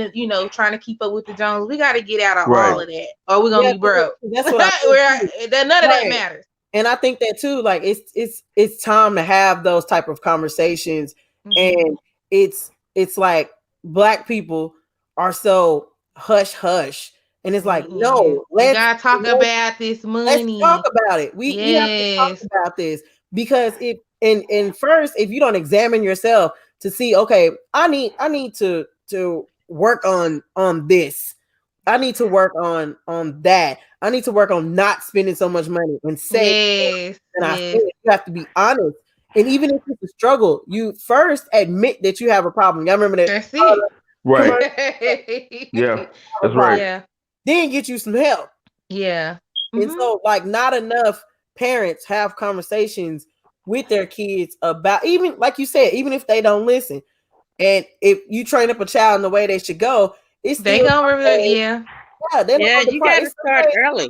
trying to keep up with the Jones. We got to get out of Right. all of that, or we're gonna Yeah, be broke. that's what I think too. None of that Right. matters. And I think that too, like it's time to have those type of conversations. And it's like Black people are so hush hush. And it's like, no, we gotta talk about this money. Let's talk about it. We have to talk about this, because if and first, if you don't examine yourself to see, okay, I need to work on this. I need to work on that. I need to work on not spending so much money and save. You have to be honest. And even if it's a struggle, you first admit that you have a problem. Y'all remember that? That's it. Right. Yeah. That's right. Yeah. Then get you some help. Yeah. And so, like, not enough parents have conversations with their kids about, even like you said, even if they don't listen. And if you train up a child in the way they should go, it's they still gonna remember. you gotta start early.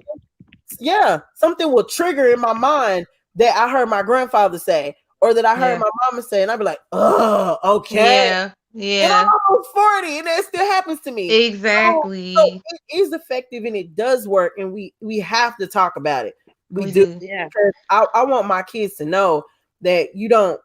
Yeah, something will trigger in my mind that I heard my grandfather say, or that I heard my mama say, and I'd be like, oh, okay. Yeah. And I'm almost 40, and that still happens to me. Exactly. So it is effective and it does work, and we have to talk about it. We do. Yeah. Because I want my kids to know that you don't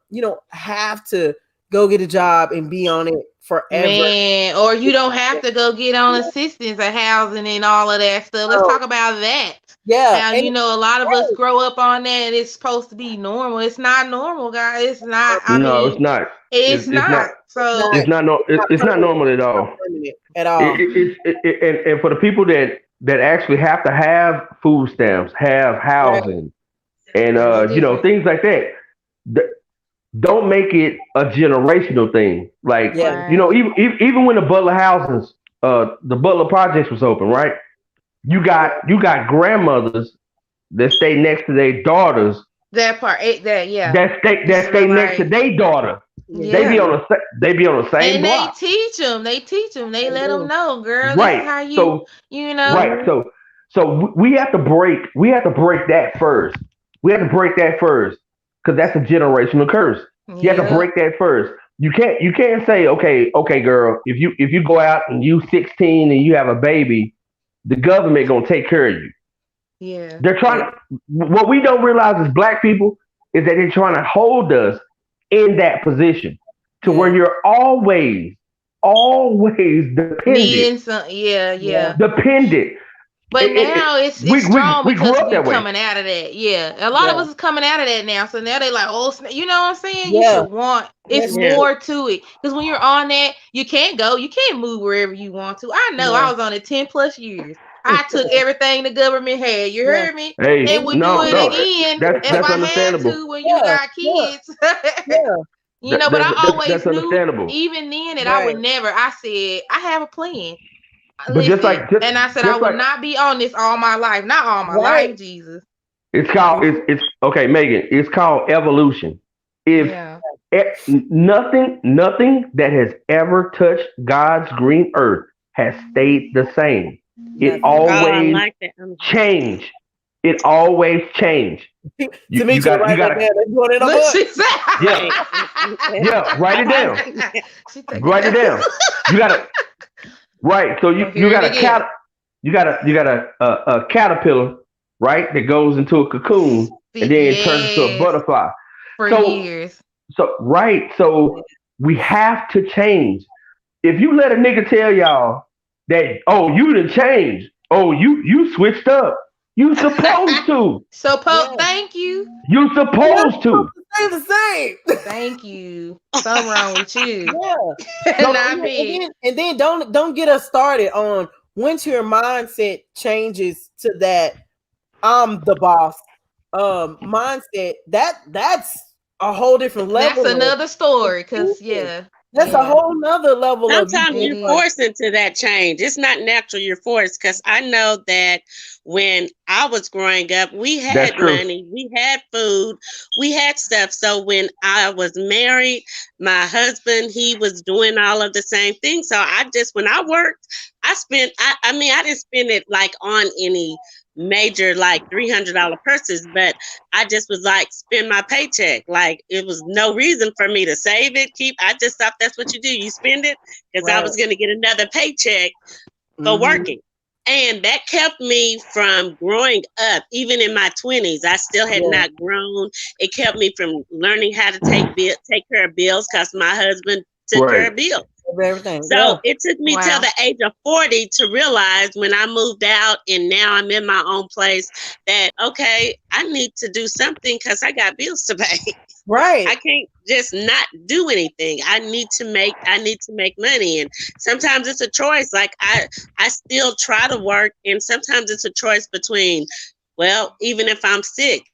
have to go get a job and be on it forever. Man, or you don't have to go get on assistance or housing and all of that stuff. Let's talk about that. Yeah, How, and you know, a lot of us grow up on that and it's supposed to be normal. It's not normal, guys. It's not. I No, mean, it's not. it's It's not. not. So, It's not. No. It's not permanent. normal at It's not all. permanent at all. And for the people that actually have to have food stamps, have Right. housing, and it's different. things like that, th- don't make it a generational thing. Like Yeah. Right. even when the Butler houses, the Butler projects was open, right? You got grandmothers that stay next to their daughters That part, that yeah, that stay next to right. their daughter. They Yeah. be on they be on the same And they block, teach them. They teach them. They let them do. know, girl. This is right? how you, So you know. right, so we have to break that first. We have to break that first because that's a generational curse. You have to Yeah. break that first. You can't say okay girl, if you go out and you 16 and you have a baby, the government gonna take care of you. Yeah. They're trying to. What we don't realize as black people is that they're trying to hold us in that position to where Yeah. you're always dependent. Needing some. Yeah. Yeah. Dependent. But now it's strong we grew because up we that way. coming out of that. Yeah, a lot of Yeah. us is coming out of that now. So now they like, oh, you know what I'm saying? You Yeah. should want. It's That's Yeah. more to it because when you're on that, you can't go. You can't move wherever you want to. I know. Yeah. I was on it 10+ years. I took everything the government had. You Yeah. heard me? Hey, And would do no, it no, again that's if I had understandable. to when you Yeah. got Yeah. kids. Yeah. You know, but I always That's knew, understandable. even then, that I would Right. never. I said I have a plan. But just Listen, like and I said I just will like not be on this all my life. Not all my Right. life, Jesus. it's called it's okay, Megan. It's called evolution. If Yeah. nothing that has ever touched God's green earth has stayed the same. It Nothing. Oh, I always like that. change. It always change. You Tamika, got write that to down. They doing it in a Look, book. she said. yeah, write it down. She take Write it down. You gotta right. So Don't you hear got it a again. you got a caterpillar, right, that goes into a cocoon and then it turns into a Yes, butterfly. for So years. so we have to change. If you let a nigga tell y'all that, oh, you done changed, oh, you switched up, you supposed to. So, Yeah. thank you. You supposed to. Stay the same. Thank you. Something wrong with you. Yeah. Not me. And then don't get us started on once your mindset changes to that I'm the boss mindset, that's a whole different level. That's another story. Cause yeah. That's a whole nother level of Sometimes It you're is. forced into that change. It's not natural. You're forced because I know that when I was growing up, we That's had true. money, we had food, we had stuff. So when I was married, my husband, he was doing all of the same things. So when I worked, I mean, I didn't spend it like on any major like $300 purses, but I just was like spend my paycheck. Like it was no reason for me to save it, I just thought that's what you do. You spend it because I Right. was going to get another paycheck for Mhm. working. And that kept me from growing up. Even in my 20s, I still had Yeah. not grown. It kept me from learning how to take care of bills because my husband took care Right. of bills. Everything. So it took me till Wow. the age of 40 to realize when I moved out and now I'm in my own place that, okay, I need to do something because I got bills to pay. Right. I can't just not do anything. I need to make money. And sometimes it's a choice. Like I still try to work, and sometimes it's a choice between, well, even if I'm sick,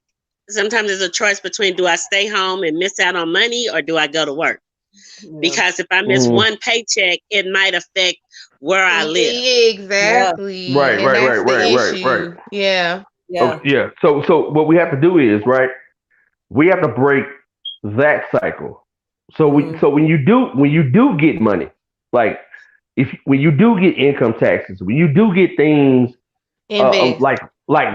sometimes it's a choice between do I stay home and miss out on money or do I go to work? Yeah. Because if I miss Mhm. one paycheck, it might affect where I live. Exactly. Right, And right, that's right, the right, right, issue. right. Yeah. Yeah. Yeah. So what we have to do is, right, we have to break that cycle. So Mhm. so when you do get money, like when you do get income taxes, when you do get things Invest. like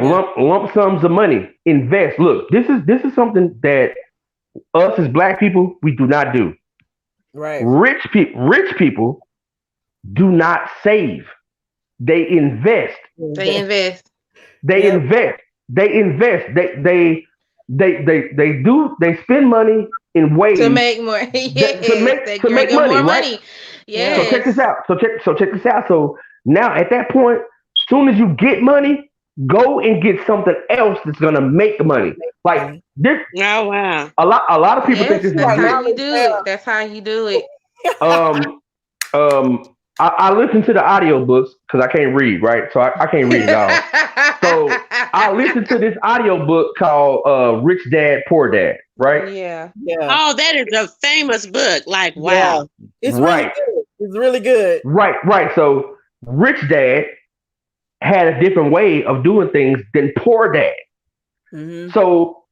Yeah. lump sums of money, invest. Look, this is something that us as black people we do not do. Right. Rich people do not save. They invest. They invest. They Yep. invest. They invest. They spend money in ways To make more. Yes. to make They to make bring up money, more right? money. Yeah. So Yes. check this out. So check this out. So now at that point, soon as you get money, go and get something else that's gonna make money. Like this, Oh wow. a lot of people think Yes, this is that's weird. how you do it. That's how you do it. Um, I listen to the audiobooks because I can't read, right? So I can't read it all. So I listened to this audiobook called Rich Dad Poor Dad, right? Yeah. Yeah. Oh, that is a famous book. Like Yeah. wow. It's Right. really good. It's really good. Right. So Rich Dad had a different way of doing things than Poor Dad. Mhm. So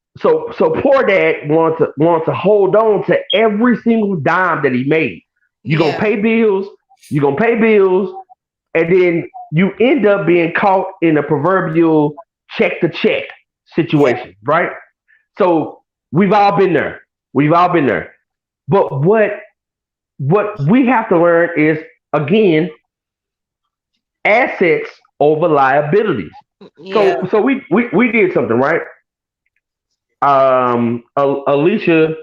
Poor Dad wants to hold on to every single dime that he made. You're Yeah. gonna pay bills, and then you end up being caught in a proverbial check to check situation, right? So we've all been there. But what we have to learn is, again, assets over liabilities. Yeah. So we did something, right? Alicia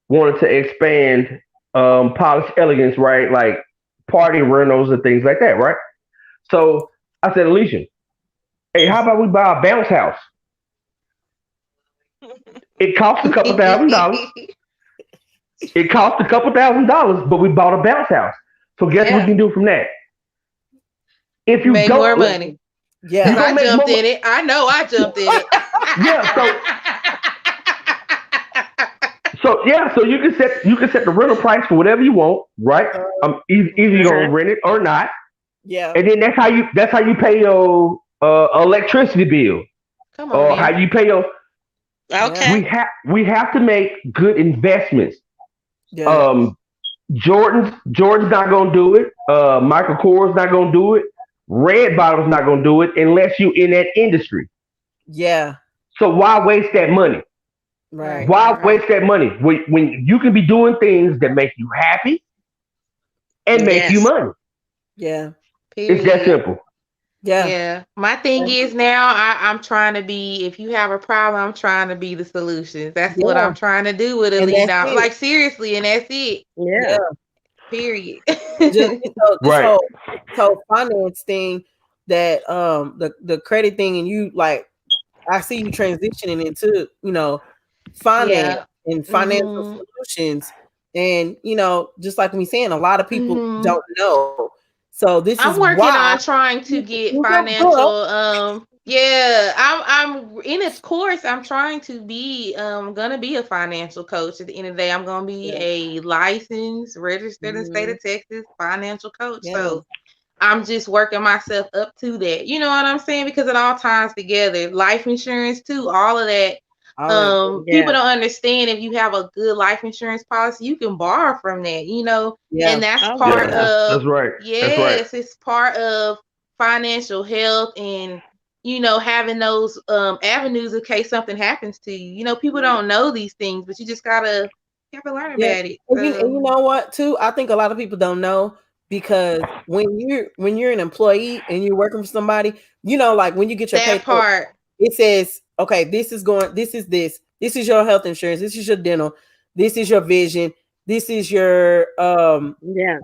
wanted to expand Polish Elegance, right? Like party rentals and things like that, right? So I said, Alicia, hey, how about we buy a bounce house? It cost a couple $1,000. But we bought a bounce house. So guess what Yeah. we can do from that? If you Make don't, more money. Yeah. You Cause gonna I make jumped more- in it. I know I jumped in it. So you can set the rental price for whatever you want, right? Either you're gonna rent it or not, Yeah. and then that's how you pay your electricity bill, Come or on, how man. you pay your. Okay. We have to make good investments. Yeah. Jordan's not gonna do it. Michael Kors not gonna do it. Red Bottom's not gonna do it unless you in that industry. Yeah. So why waste that money? Right. Why Right. waste that money when you can be doing things that make you happy and make you Yes. money? Yeah. It's that Period. simple. Yeah. Yeah. My thing is now I'm trying to be, if you have a problem, I'm trying to be the solution. That's what Yeah. I'm trying to do with And Elite that's Out. it. Like seriously, and that's it. Yeah. Yeah. Period. Just this Right. whole finance thing, that the credit thing, and you like, I see you transitioning into, finance Yeah. and financial Mhm. solutions, and just like me saying, a lot of people Mhm. don't know. So this I'm is working why on trying to get you go financial. Yeah, I'm in its course. I'm trying to be gonna be a financial coach. At the end of the day, I'm gonna be Yeah. a licensed, registered in the state Mhm. of Texas financial coach. Yeah. So I'm just working myself up to that. You know what I'm saying? Because it all ties together. Life insurance too, all of that. All People Yeah. don't understand, if you have a good life insurance policy, you can borrow from that, Yeah. and that's Oh part wow. of, That's right. That's right. yes, it's part of financial health, and having those avenues in case something happens to you. People don't know these things, but you have to learn Yeah. about it. And you know what too? I think a lot of people don't know, because when you're an employee and you're working for somebody, like when you get your That paycheck, part. it says, okay, this is your health insurance, this is your dental, this is your vision, this is your Yeah.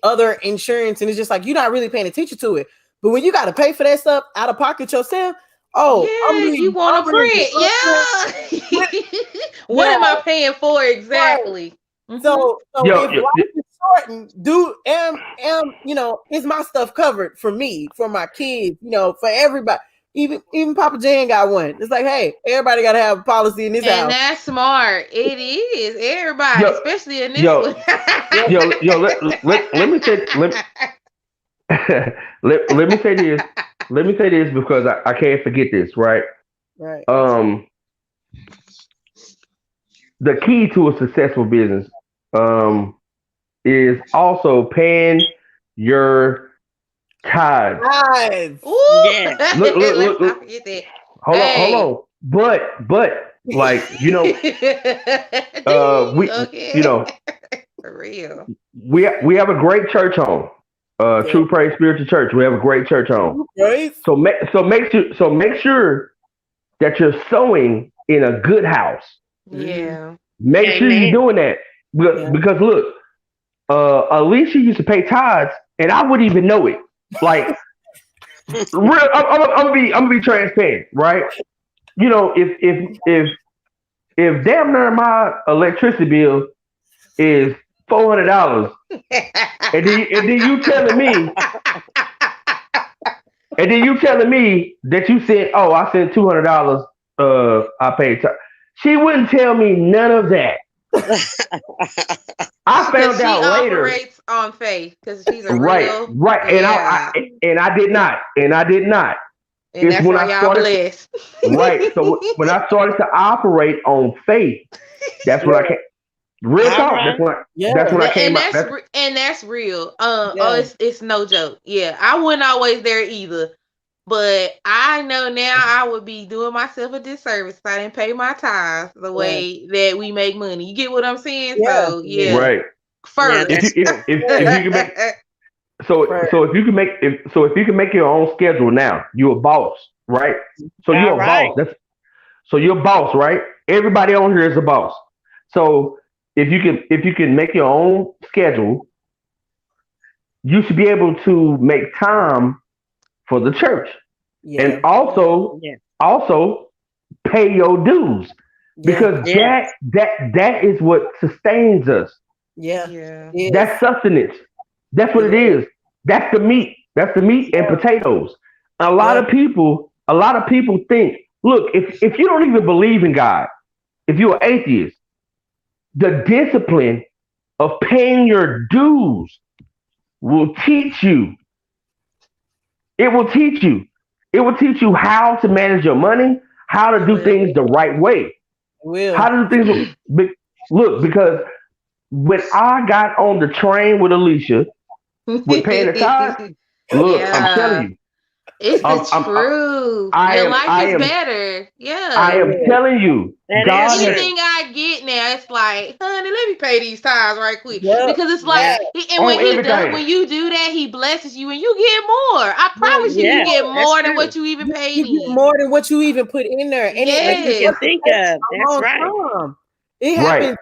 other insurance, and it's just like you're not really paying attention to it. But when you got to pay for that stuff out of pocket yourself, Yeah, you want to print. Yeah. What am I paying for exactly? Mhm. So Yo, if yo, life is shortened, is my stuff covered for me, for my kids, for everybody. Even Papa Jan got one. It's like, hey, everybody got to have a policy in this And house. that's smart. It is. Everybody, Yo, especially in this yo, one. yo, let me say let me say this. Let me say this because I can't forget this, right? Right. The key to a successful business is also paying your tithes. Nice. Ooh. Yeah. Look, Let's look. not forget that. Hold Hey. on. But like we Okay. you know For real. we have a great church home. True Praise Spiritual Church. We have a great church home. Right. So make sure that you're sowing in a good house. Yeah. Make sure you're Amen. doing that because look, Alicia used to pay tithes, and I wouldn't even know it. Like I'm gonna be transparent, right? You know, if damn near my electricity bill is $400, and then you telling me, that you said, oh, I sent $200. I paid. She wouldn't tell me none of that. I found she out later. operates on faith because she's a Right, real. right, Yeah. and I did not, And It's that's when why I y'all started, blessed. right. So when I started to operate on faith, that's when I came. Real talk. Alright. That's when I came and out. that's real. Yeah. It's no joke. Yeah, I wasn't always there either, but I know now I would be doing myself a disservice if I didn't pay my tithes the way that we make money. You get what I'm saying? Yeah. So yeah, Right. first. If you can make Right. so if you can make your own schedule now, you're a boss, right? So you're a Alright. boss. So you're a boss, right? Everybody on here is a boss. So if you can make your own schedule, you should be able to make time for the church, Yeah. and also pay your dues, because Yeah. that is what sustains us. Yeah. Yeah. It is. That's sustenance. That's what it is. That's the meat. That's the meat and potatoes. A lot of people think, look, if you don't even believe in God, if you're an atheist, the discipline of paying your dues will teach you. It will teach you. It will teach you how to manage your money, how to do things the right way. Will. How to do things. Look, because when I got on the train with Alicia, with paying the tithes, look, I'm telling you, It's the truth. Your life is better. Yeah. I am telling you, God anything I get now, it's like, honey, let me pay these tithes right quick. Because it's like, and On when he everything. does, when you do that, he blesses you and you get more. I promise you, you get more than what you even paid You get in. more than what you even put in there. And Yes. You can think of. That's right. It happens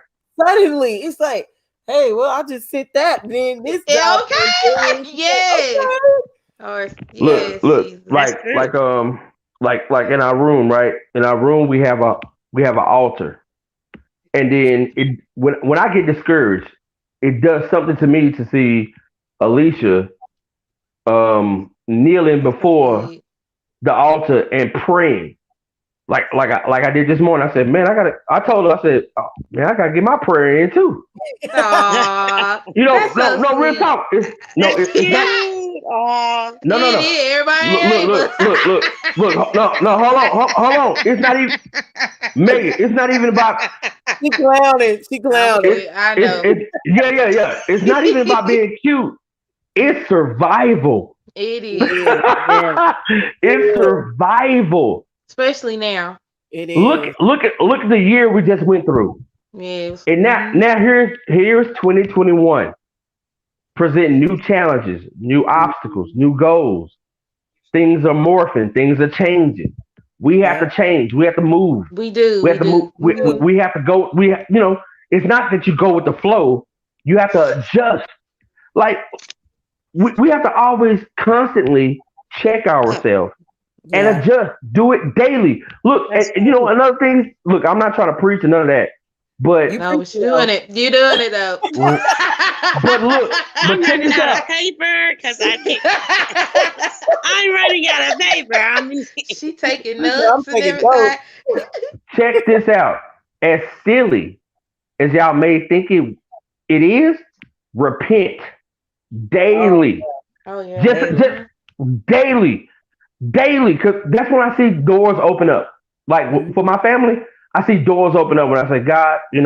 suddenly. It's like, hey, well, I'll just sit that. Then this job. Okay. Yes. Okay. Or yes. Look, Jesus. like in our room, right? In our room, we have an altar, and then when I get discouraged, it does something to me to see Alicia kneeling before the altar and praying, like I did this morning. I said, man, I told her, I said, oh, man, I gotta get my prayer in too. Aww, you know, so no, real talk. It's not. No. Look. No. Hold on. It's not even Megan. It's not even about. She clowned. I know. Yeah. It's not even about being cute. It's survival. It is. It's survival. Especially now. It is. Look at the year we just went through. Yes. And now here's 2021. Presenting new challenges, new obstacles, new goals. Things are morphing. Things are changing. We have to change. We have to move. We do. We have to move. We have to go. It's not that you go with the flow. You have to adjust. Like we have to always constantly check ourselves and adjust. Do it daily. Look, and another thing. Look, I'm not trying to preach or none of that. But you're doing it. You're doing it though. But look, I'm running out of paper because I'm running out of paper. She taking notes and everything. Check this out. As silly as y'all may think it is, repent daily. Oh yeah. Just daily, because that's when I see doors open up. Like for my family, I see doors open up when I say, God, I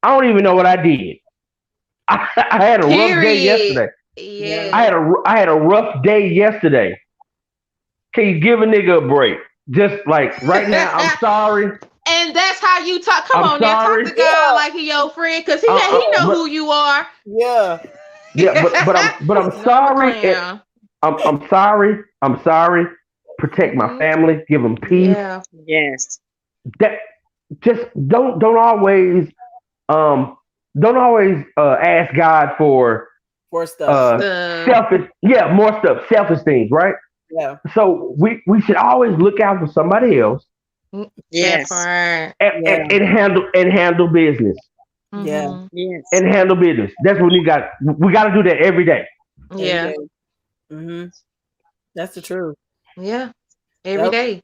don't even know what I did. I had a rough day yesterday. Yeah. I had a rough day yesterday. Can you give a nigga a break? Just like right now, I'm sorry. And that's how you talk. Come on now, talk to God like he your friend, because he know who you are. Yeah. Yeah, but I'm sorry. I'm sorry. I'm sorry. Protect my family. Give them peace. Yeah. Yes. That just don't always ask God for stuff. Selfish, more stuff, selfish things, right? Yeah. So we should always look out for somebody else That Yes. part. Yeah. and handle business Yeah. Mhm. Yes. and handle business. That's what we got. We got to do that every day. Yeah. Mm-hmm. That's the truth. Yeah. Every That, day.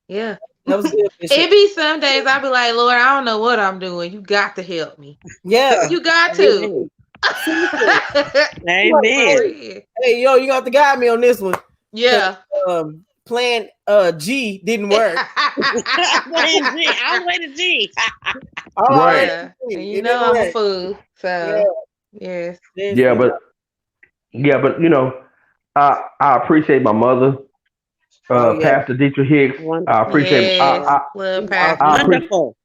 Yeah. that was good, Bishop. It be some days I be like, Lord, I don't know what I'm doing. You got to help me. Yeah. You got to. Amen. Hey, yo, you got to guide me on this one. Yeah. Plan G didn't work. I'm with G. All Right. Yeah. And you It know didn't I'm a work. fool. So yes. Yeah, but you know, I appreciate my mother, Oh, yeah. Pastor Dietrich Hicks. I Wonderful. appreciate Yes. Love Pastor. Wonderful.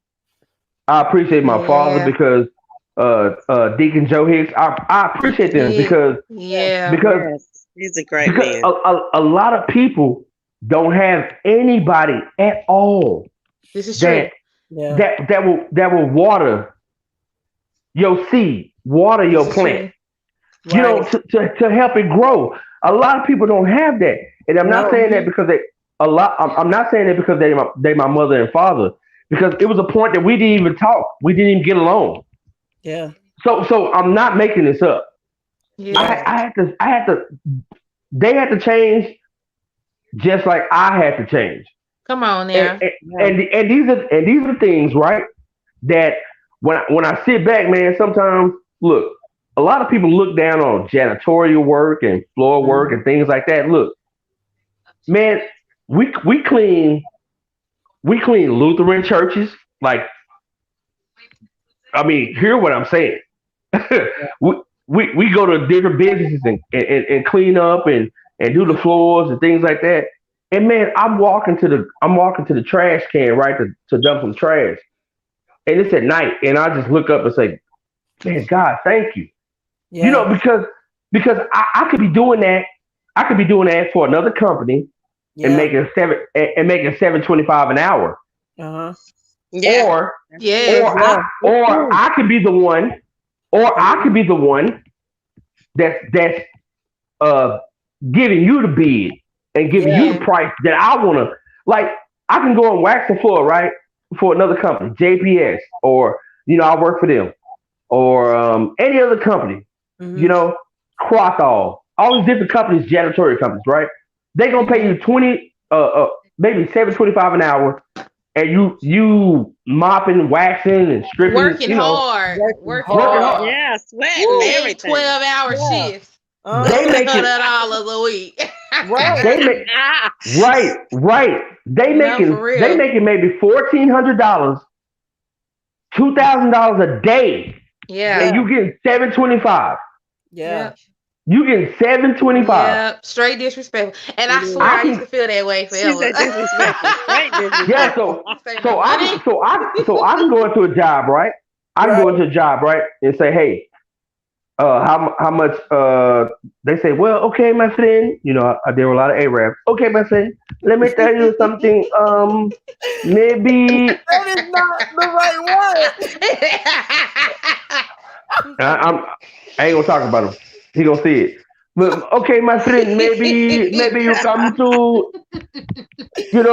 I appreciate my father Yeah. because Deacon Joe Hicks. I appreciate them Yeah. because Yeah. Yes. He's a great because man. a lot of people don't have anybody at all This is true. that that will water your seed, water your This is plant. true. You know, Right. to help it grow. A lot of people don't have that, and I'm not No. saying that because I'm not saying that because they my mother and father. Because it was a point that we didn't even talk. We didn't even get along. Yeah. So I'm not making this up. Yeah. I had to. They had to change, just like I had to change. Come on now. And these are things, right? That when I sit back, man, sometimes look, a lot of people look down on janitorial work and floor work and things like that. Look, man, we clean Lutheran churches. Like, I mean, hear what I'm saying. we go to different businesses and clean up and do the floors and things like that. And man, I'm walking to the trash can, right, to dump some trash. And it's at night, and I just look up and say, "Man, God, thank you." Yeah. You know, because I could be doing that. I could be doing that for another company and making $7.25 an hour. Uh-huh. Yeah. Or Yeah. I could be the one, that's giving you the bid and giving you the price that I want to. Like, I can go and wax the floor, right, for another company, JPS, or I work for them, or any other company, Crothall, all these different companies, janitorial companies, right? They gonna pay you maybe $7.25 an hour, and you mopping, waxing, and stripping, Working hard. Working hard. Yeah. Sweating everything. 12-hour shifts. They make it $100 a week. Right. They make right. They making for real. maybe $1,400, $2,000 a day, Yeah. and you getting $7.25. Yeah. You getting $7.25. Yeah. Straight disrespectful. And I swear I used to feel that way She forever. said disrespectful. Straight disrespectful. Yeah, so I can go into a job, right? I can go into a job, right, and say, hey, how much? They say, well, okay, my friend. I deal with a lot of Arabs. Okay, my friend. Let me tell you something. Maybe That is not the right word. I ain't gonna talk about him. He gonna see it. But okay, my friend. Maybe you come to.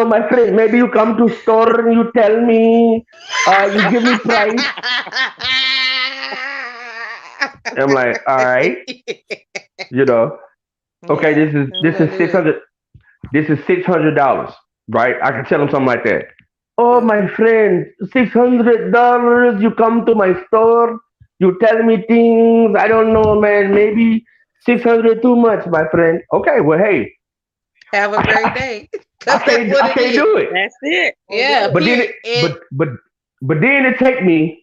My friend. Maybe you come to store and you tell me. You give me price. I'm like, all right. Okay, this is 600. This is $600, right? I can tell them something like that. Oh, my friend, $600. You come to my store. You tell me things. I don't know, man. Maybe 600 too much, my friend. Okay, well, hey. Have a great day. I can't do it. That's it. Yeah. But then it take me.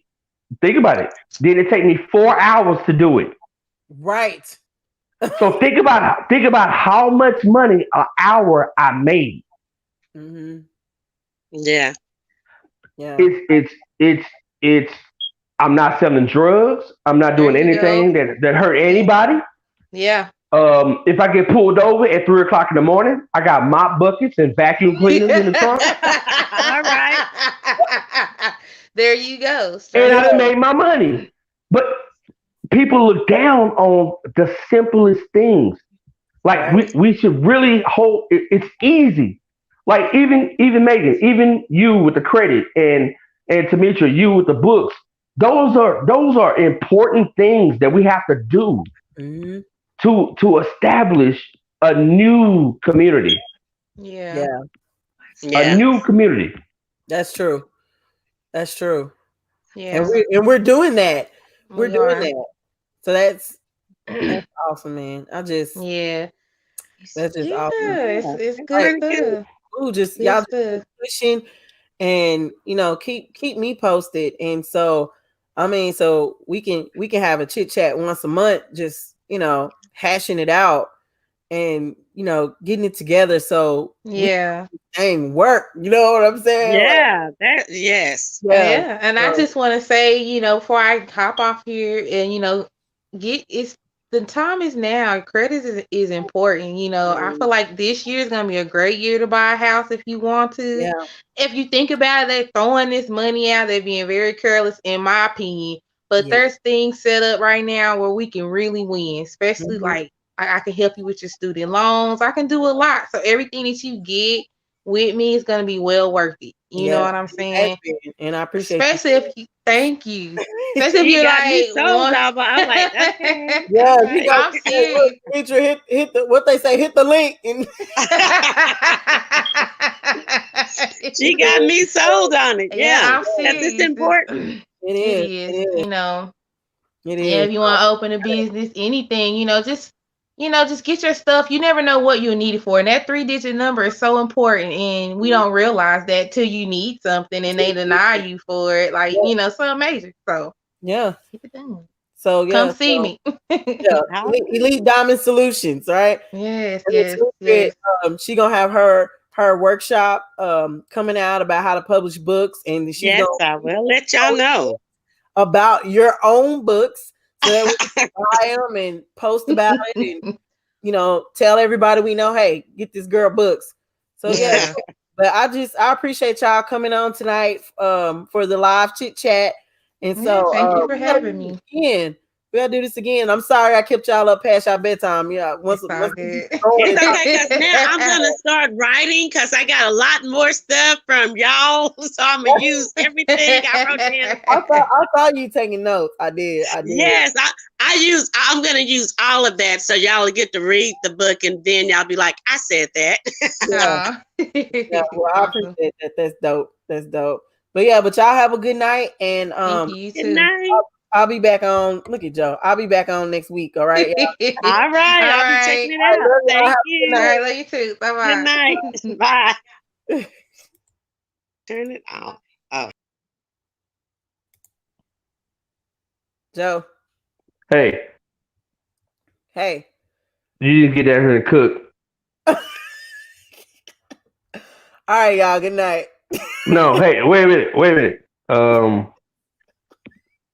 Think about it. Then it take me 4 hours to do it. Right. So think about how much money an hour I made. Mm-hmm. Yeah. Yeah. It's. I'm not selling drugs. I'm not doing anything that hurt anybody. Yeah. If I get pulled over at 3:00 in the morning, I got mop buckets and vacuum cleaners in the trunk. All right. There you go. And I done made my money. But people look down on the simplest things. Like we should really hold. It's easy. Like even Megan, even you with the credit, and Tamitra, you with the books. Those are important things that we have to do Mm-hmm. to establish a new community. Yeah. Yeah, A Yeah. new community. that's true. That's true. Yeah. And we're doing that. We're We doing are. that. So that's awesome, man. Yeah. That's just Yeah. awesome. It's That's good pretty good. stuff. Ooh, just Good y'all just stuff. keep pushing, and keep me posted. And so I mean, so we can have a chit chat once a month, just hashing it out and getting it together. So Yeah. dang work, you know what I'm saying? Yeah. Yes. Yeah. Yeah. And I just want to say, before I hop off here and, get it's the time is now. Credit is important. I feel like this year is going to be a great year to buy a house if you want to. Yeah. If you think about it, they're throwing this money out. They're being very careless, in my opinion. But Yeah. there's things set up right now where we can really win, especially Mhm. like I can help you with your student loans. I can do a lot. So everything that you get with me is going to be well worth it. You know what I'm saying? And I appreciate Especially if you, thank you. you. Especially if You you're got me like sold one. out, but I'm like, okay. Yeah, all you right. got I'm serious. hit the what they say, hit the link. And She got me sold on it. Yeah, Yeah. I'm Because serious. it's important. it It is. is, It is. It Yeah, is. if you want to open a business, anything, just get your stuff. You never know what you'll need it for. And that 3-digit number is so important. And we don't realize that till you need something and they deny you for it. Like, something major. So Yeah. keep it done. So yeah. Come see me. Yeah. Elite Diamond Solutions, right? Yes, And yes, it's yes. she gonna have her workshop coming out about how to publish books, and she's Yes, gonna I will let y'all know. about your own books so that we can buy them and post about it, and tell everybody we know, hey, get this girl books. So yeah. But I appreciate y'all coming on tonight for the live chit chat. And so thank you for having me. Again. We gotta do this again. I'm sorry I kept y'all up past y'all bedtime. Yeah, It's all good. It's okay, because now I'm gonna start writing because I got a lot more stuff from y'all. So I'm gonna use everything I wrote down. I thought you taking notes. I did. Yes, I'm gonna use all of that so y'all will get to read the book and then y'all be like, I said that. Yeah. Yeah, well, I appreciate that. That's dope. That's dope. But yeah, but y'all have a good night, and Thank you Good too. night. I'll be back on. Look at Joe. I'll be back on next week. All right. Yeah. All right, I'll be checking it out. Thank you. All right, love you too. Bye bye. Good night. Bye. Turn it off. Oh. Joe. Hey, you didn't get down here and cook. All right, y'all. Good night. No, hey, wait a minute.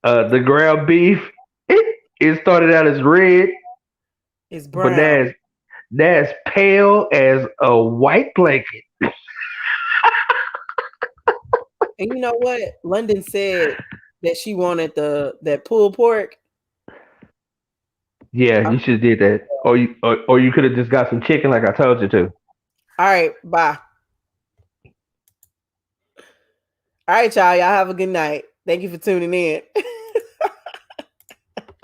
The ground beef, it started out as red, It's brown. but that's pale as a white blanket. And you know what? London said that she wanted that pulled pork. Yeah, you should have did that, or you could have just got some chicken like I told you to. All right, bye. All right, y'all. Y'all have a good night. Thank you for tuning in.